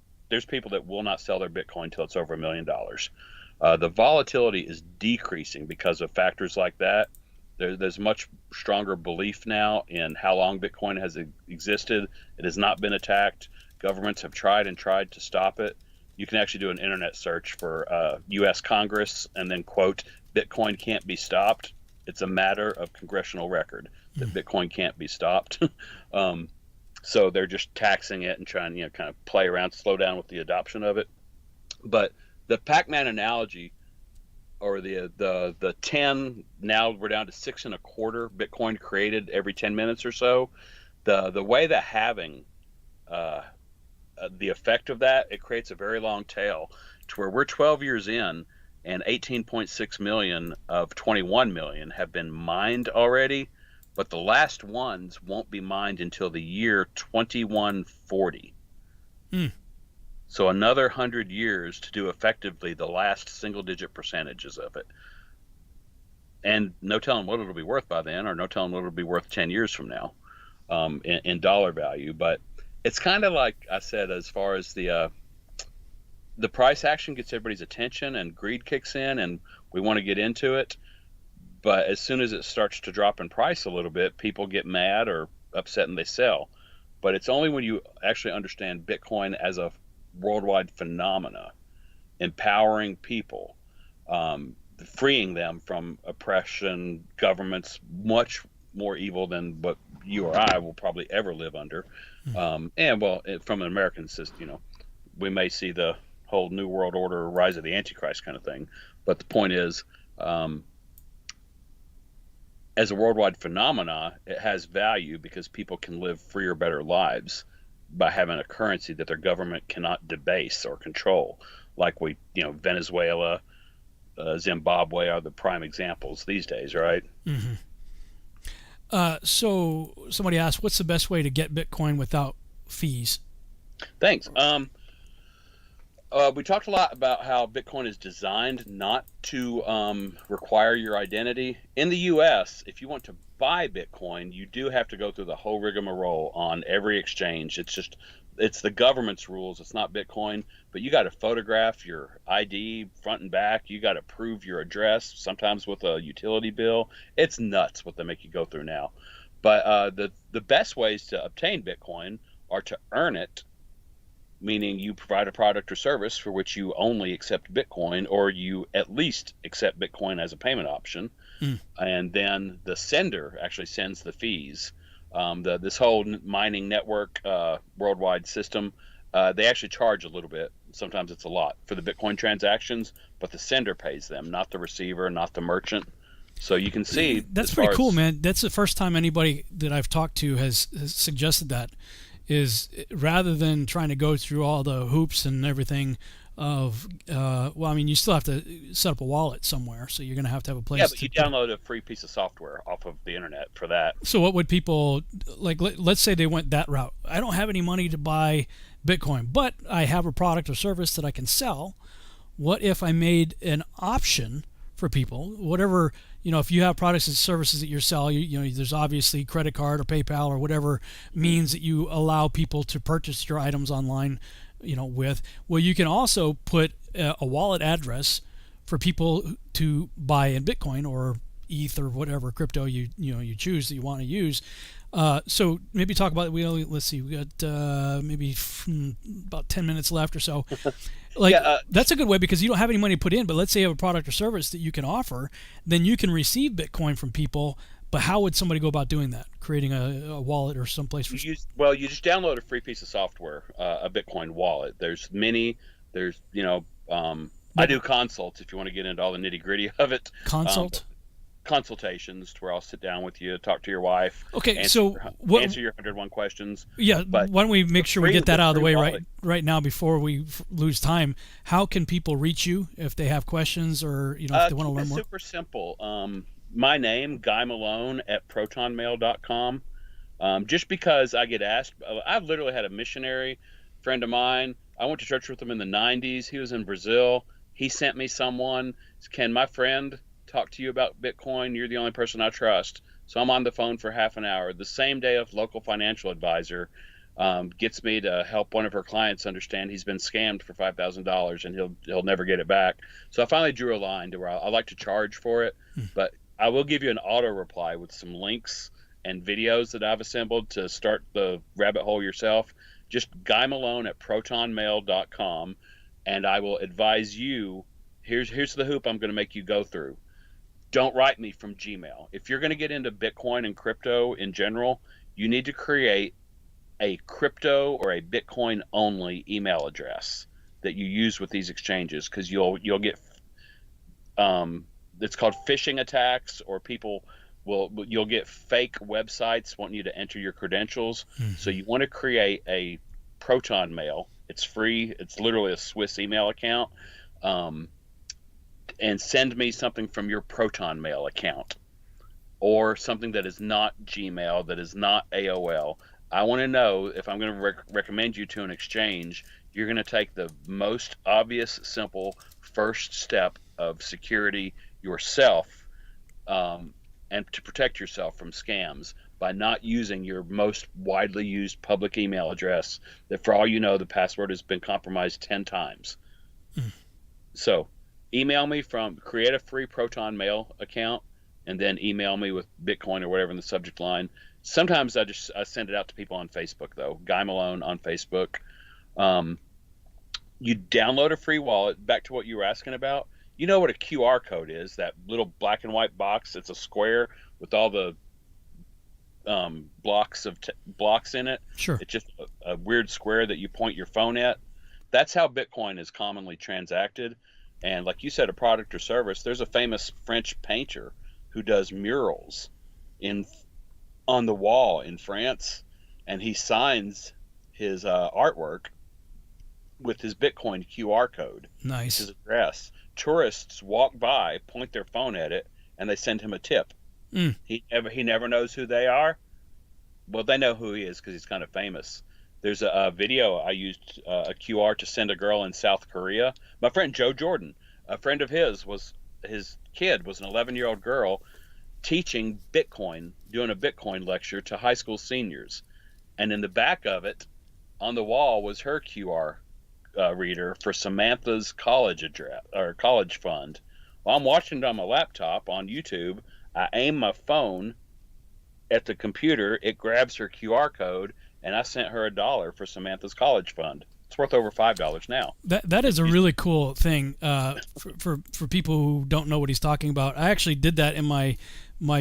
people that will not sell their Bitcoin until it's over $1 million. The volatility is decreasing because of factors like that, There's much stronger belief now in how long Bitcoin has existed. It has not been attacked. Governments have tried to stop it. You can actually do an internet search for U.S. Congress and then quote, Bitcoin can't be stopped. It's a matter of congressional record that Bitcoin can't be stopped. So they're just taxing it and trying, kind of play around, slow down with the adoption of it. But the Pac-Man analogy, or the 10, now we're down to 6.25 Bitcoin created every 10 minutes or so. The way that halving, the effect of that, it creates a very long tail to where we're 12 years in and 18.6 million of 21 million have been mined already, but the last ones won't be mined until the year 2140. So another 100 years to do effectively the last single-digit percentages of it. And no telling what it'll be worth by then, or no telling what it'll be worth 10 years from now in dollar value. But it's kind of like I said, as far as the price action gets everybody's attention and greed kicks in and we want to get into it. But as soon as it starts to drop in price a little bit, people get mad or upset and they sell. But it's only when you actually understand Bitcoin as a worldwide phenomena, empowering people, freeing them from oppression, governments much more evil than what you or I will probably ever live under. And well, from an American system, we may see the whole New World Order, rise of the Antichrist kind of thing. But the point is, as a worldwide phenomena, it has value because people can live freer, better lives by having a currency that their government cannot debase or control. Like Venezuela, Zimbabwe are the prime examples these days, right? So somebody asked, what's the best way to get Bitcoin without fees? Thanks. We talked a lot about how Bitcoin is designed not to require your identity. In the U.S., if you want to buy Bitcoin, you do have to go through the whole rigmarole on every exchange. It's the government's rules. It's not Bitcoin, but you got to photograph your ID front and back. You got to prove your address, sometimes with a utility bill. It's nuts what they make you go through now. But the best ways to obtain Bitcoin are to earn it, meaning you provide a product or service for which you only accept Bitcoin, or you at least accept Bitcoin as a payment option. And then the sender actually sends the fees. This whole mining network worldwide system, they actually charge a little bit. Sometimes it's a lot for the Bitcoin transactions, but the sender pays them, not the receiver, not the merchant. So you can see that's pretty cool, man. That's the first time anybody that I've talked to has suggested that. Is rather than trying to go through all the hoops and everything of, you still have to set up a wallet somewhere, so you're going to have a place. Yeah, but you download a free piece of software off of the internet for that. So what would people, let's say they went that route. I don't have any money to buy Bitcoin, but I have a product or service that I can sell. What if I made an option for people, whatever, if you have products and services that you sell, there's obviously credit card or PayPal or whatever means that you allow people to purchase your items online, with. Well, you can also put a wallet address for people to buy in Bitcoin or ETH or whatever crypto you choose that you want to use. So maybe talk about let's see, we got maybe about 10 minutes left or so. That's a good way because you don't have any money to put in, but let's say you have a product or service that you can offer, then you can receive Bitcoin from people. But how would somebody go about doing that? Creating a wallet or someplace for... you just download a free piece of software, a Bitcoin wallet. There's many. There's, I do consults if you want to get into all the nitty gritty of it. Consultations where I'll sit down with you, talk to your wife. Okay, answer your 101 questions. Yeah, but why don't we make sure we get that out of the way right now before we lose time? How can people reach you if they have questions or if they want to learn more? Super simple. My name, Guy Malone at protonmail.com. Just because I get asked, I've literally had a missionary friend of mine. I went to church with him in the 90s. He was in Brazil. He sent me someone. Can my friend talk to you about Bitcoin? You're the only person I trust. So I'm on the phone for half an hour. The same day, a local financial advisor gets me to help one of her clients understand he's been scammed for $5,000 and he'll never get it back. So I finally drew a line to where I like to charge for it, but I will give you an auto reply with some links and videos that I've assembled to start the rabbit hole yourself. Just Guy Malone at protonmail.com, and I will advise you. Here's the hoop I'm going to make you go through. Don't write me from Gmail. If you're going to get into Bitcoin and crypto in general, you need to create a crypto or a Bitcoin only email address that you use with these exchanges, because you'll get it's called phishing attacks, or you'll get fake websites wanting you to enter your credentials. So you want to create a Proton Mail. It's free. It's literally a Swiss email account. And send me something from your Proton Mail account, or something that is not Gmail, that is not AOL. I want to know if I'm going to recommend you to an exchange, you're going to take the most obvious, simple first step of security yourself, and to protect yourself from scams by not using your most widely used public email address that, for all you know, the password has been compromised 10 times. So email me create a free Proton Mail account, and then email me with Bitcoin or whatever in the subject line. Sometimes I send it out to people on Facebook, though. Guy Malone on Facebook. You download a free wallet. Back to what you were asking about. You know what a QR code is? That little black and white box. It's a square with all the blocks in it. Sure. It's just a weird square that you point your phone at. That's how Bitcoin is commonly transacted. And like you said, a product or service. There's a famous French painter who does murals on the wall in France, and he signs his artwork with his Bitcoin QR code. Nice. His address. Tourists walk by, point their phone at it, and they send him a tip. He never knows who they are. Well, they know who he is because he's kind of famous. There's a video I used a QR to send a girl in South Korea. My friend Joe Jordan, a friend of his kid was an 11-year-old girl teaching Bitcoin, doing a Bitcoin lecture to high school seniors. And in the back of it, on the wall, was her QR reader for Samantha's college address or college fund. While I'm watching it on my laptop on YouTube, I aim my phone at the computer, it grabs her QR code, and I sent her $1 for Samantha's college fund. It's worth over $5 now. That is a really cool thing for people who don't know what he's talking about. I actually did that in my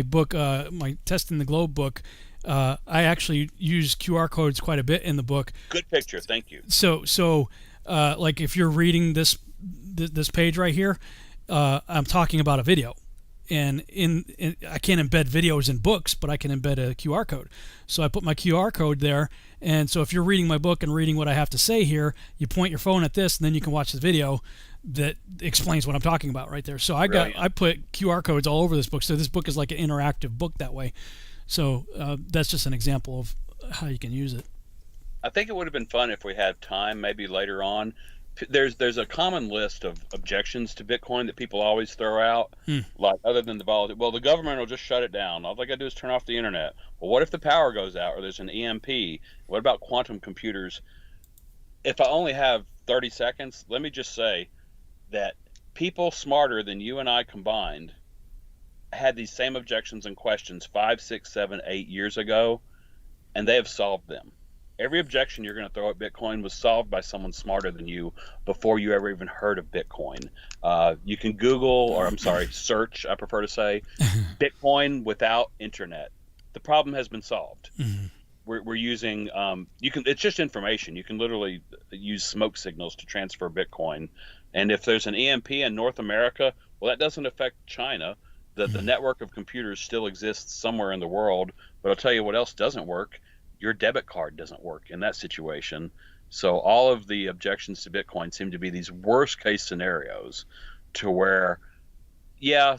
book, my Testing the Globe book. I actually use QR codes quite a bit in the book. Good picture, thank you. So like if you're reading this page right here, I'm talking about a video. And I can't embed videos in books, but I can embed a QR code. So I put my QR code there, and so if you're reading my book and reading what I have to say here, you point your phone at this, and then you can watch the video that explains what I'm talking about right there. So I put QR codes all over this book, so this book is like an interactive book that way. So that's just an example of how you can use it. I think it would have been fun if we had time, maybe later on. There's a common list of objections to Bitcoin that people always throw out, like other than the volatility. Well, the government will just shut it down. All they got to do is turn off the internet. Well, what if the power goes out or there's an EMP? What about quantum computers? If I only have 30 seconds, let me just say that people smarter than you and I combined had these same objections and questions 5, 6, 7, 8 years ago, and they have solved them. Every objection you're going to throw at Bitcoin was solved by someone smarter than you before you ever even heard of Bitcoin. You can search, I prefer to say, Bitcoin without internet. The problem has been solved. Mm-hmm. We're using, it's just information. You can literally use smoke signals to transfer Bitcoin. And if there's an EMP in North America, well, that doesn't affect China. The network of computers still exists somewhere in the world. But I'll tell you what else doesn't work. Your debit card doesn't work in that situation. So all of the objections to Bitcoin seem to be these worst case scenarios to where, yeah,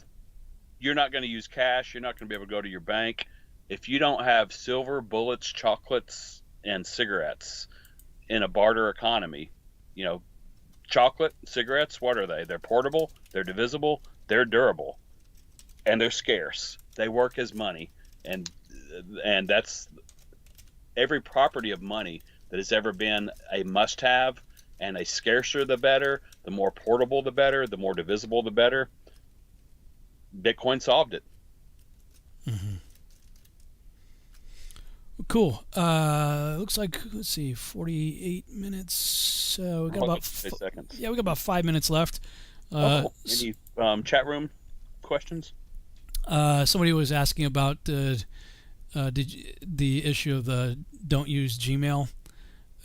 you're not going to use cash. You're not going to be able to go to your bank. If you don't have silver, bullets, chocolates, and cigarettes in a barter economy, chocolate, cigarettes, what are they? They're portable, they're divisible, they're durable, and they're scarce. They work as money. And that's every property of money that has ever been a must-have, and a scarcer the better, the more portable the better, the more divisible the better. Bitcoin solved it. Cool. Looks like, let's see, 48 minutes. We got about seconds. Yeah, we got about 5 minutes left. Cool. Any chat room questions? Somebody was asking about the issue of the don't use Gmail.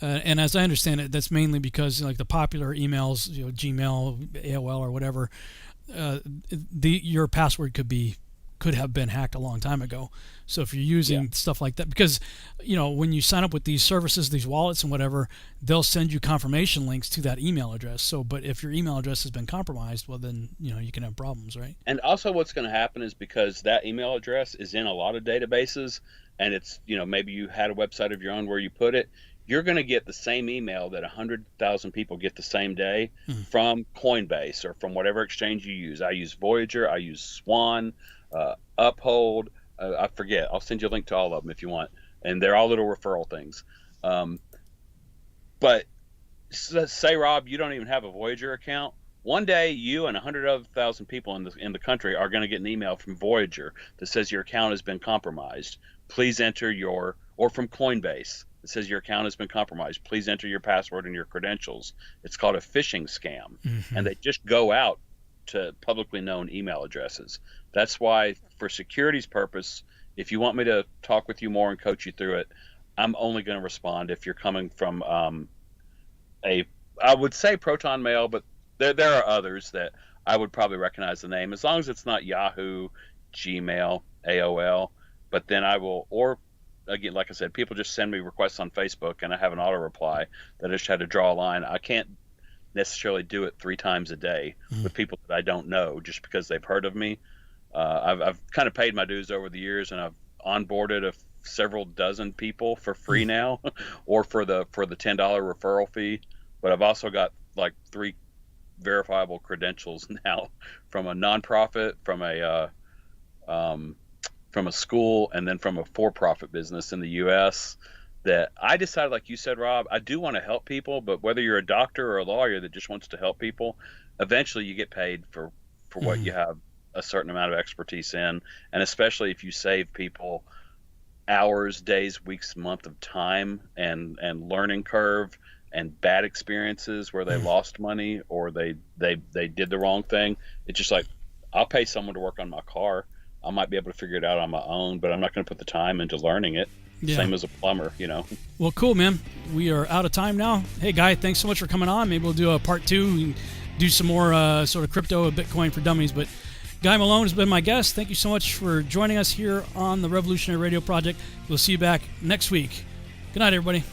And as I understand it, that's mainly because like the popular emails, Gmail, AOL, or whatever, your password could have been hacked a long time ago. So if you're using stuff like that, because when you sign up with these services, these wallets and whatever, they'll send you confirmation links to that email address. So, but if your email address has been compromised, well then you can have problems, right? And also, what's going to happen is because that email address is in a lot of databases, and it's maybe you had a website of your own where you put it. You're going to get the same email that 100,000 people get the same day from Coinbase or from whatever exchange you use. I use Voyager, I use Swan, Uphold. I forget. I'll send you a link to all of them if you want. And they're all little referral things. But say, Rob, you don't even have a Voyager account. One day, you and 100,000 people in the country are going to get an email from Voyager that says your account has been compromised. Please enter or from Coinbase. It says your account has been compromised. Please enter your password and your credentials. It's called a phishing scam. And they just go out to publicly known email addresses. That's why, for security's purpose, if you want me to talk with you more and coach you through it, I'm only going to respond if you're coming from I would say Proton Mail, but there are others that I would probably recognize the name, as long as it's not Yahoo, Gmail, AOL. But then I will, or again, like I said, people just send me requests on Facebook, and I have an auto reply that I just had to draw a line. I can't necessarily do it 3 times a day with people that I don't know just because they've heard of me. I've kind of paid my dues over the years, and I've onboarded several dozen people for free now, or for the $10 referral fee. But I've also got like 3 verifiable credentials now from a nonprofit, from a school, and then from a for-profit business in the U.S. that I decided, like you said, Rob, I do want to help people, but whether you're a doctor or a lawyer that just wants to help people, eventually you get paid for what you have a certain amount of expertise in, and especially if you save people hours, days, weeks, month of time and learning curve and bad experiences where they lost money or they did the wrong thing. It's just like, I'll pay someone to work on my car. I might be able to figure it out on my own, but I'm not going to put the time into learning it. Yeah. Same as a plumber, Well, cool, man. We are out of time now. Hey, Guy, thanks so much for coming on. Maybe we'll do a part 2 and do some more sort of crypto, Bitcoin for dummies. But Guy Malone has been my guest. Thank you so much for joining us here on the Revolutionary Radio Project. We'll see you back next week. Good night, everybody.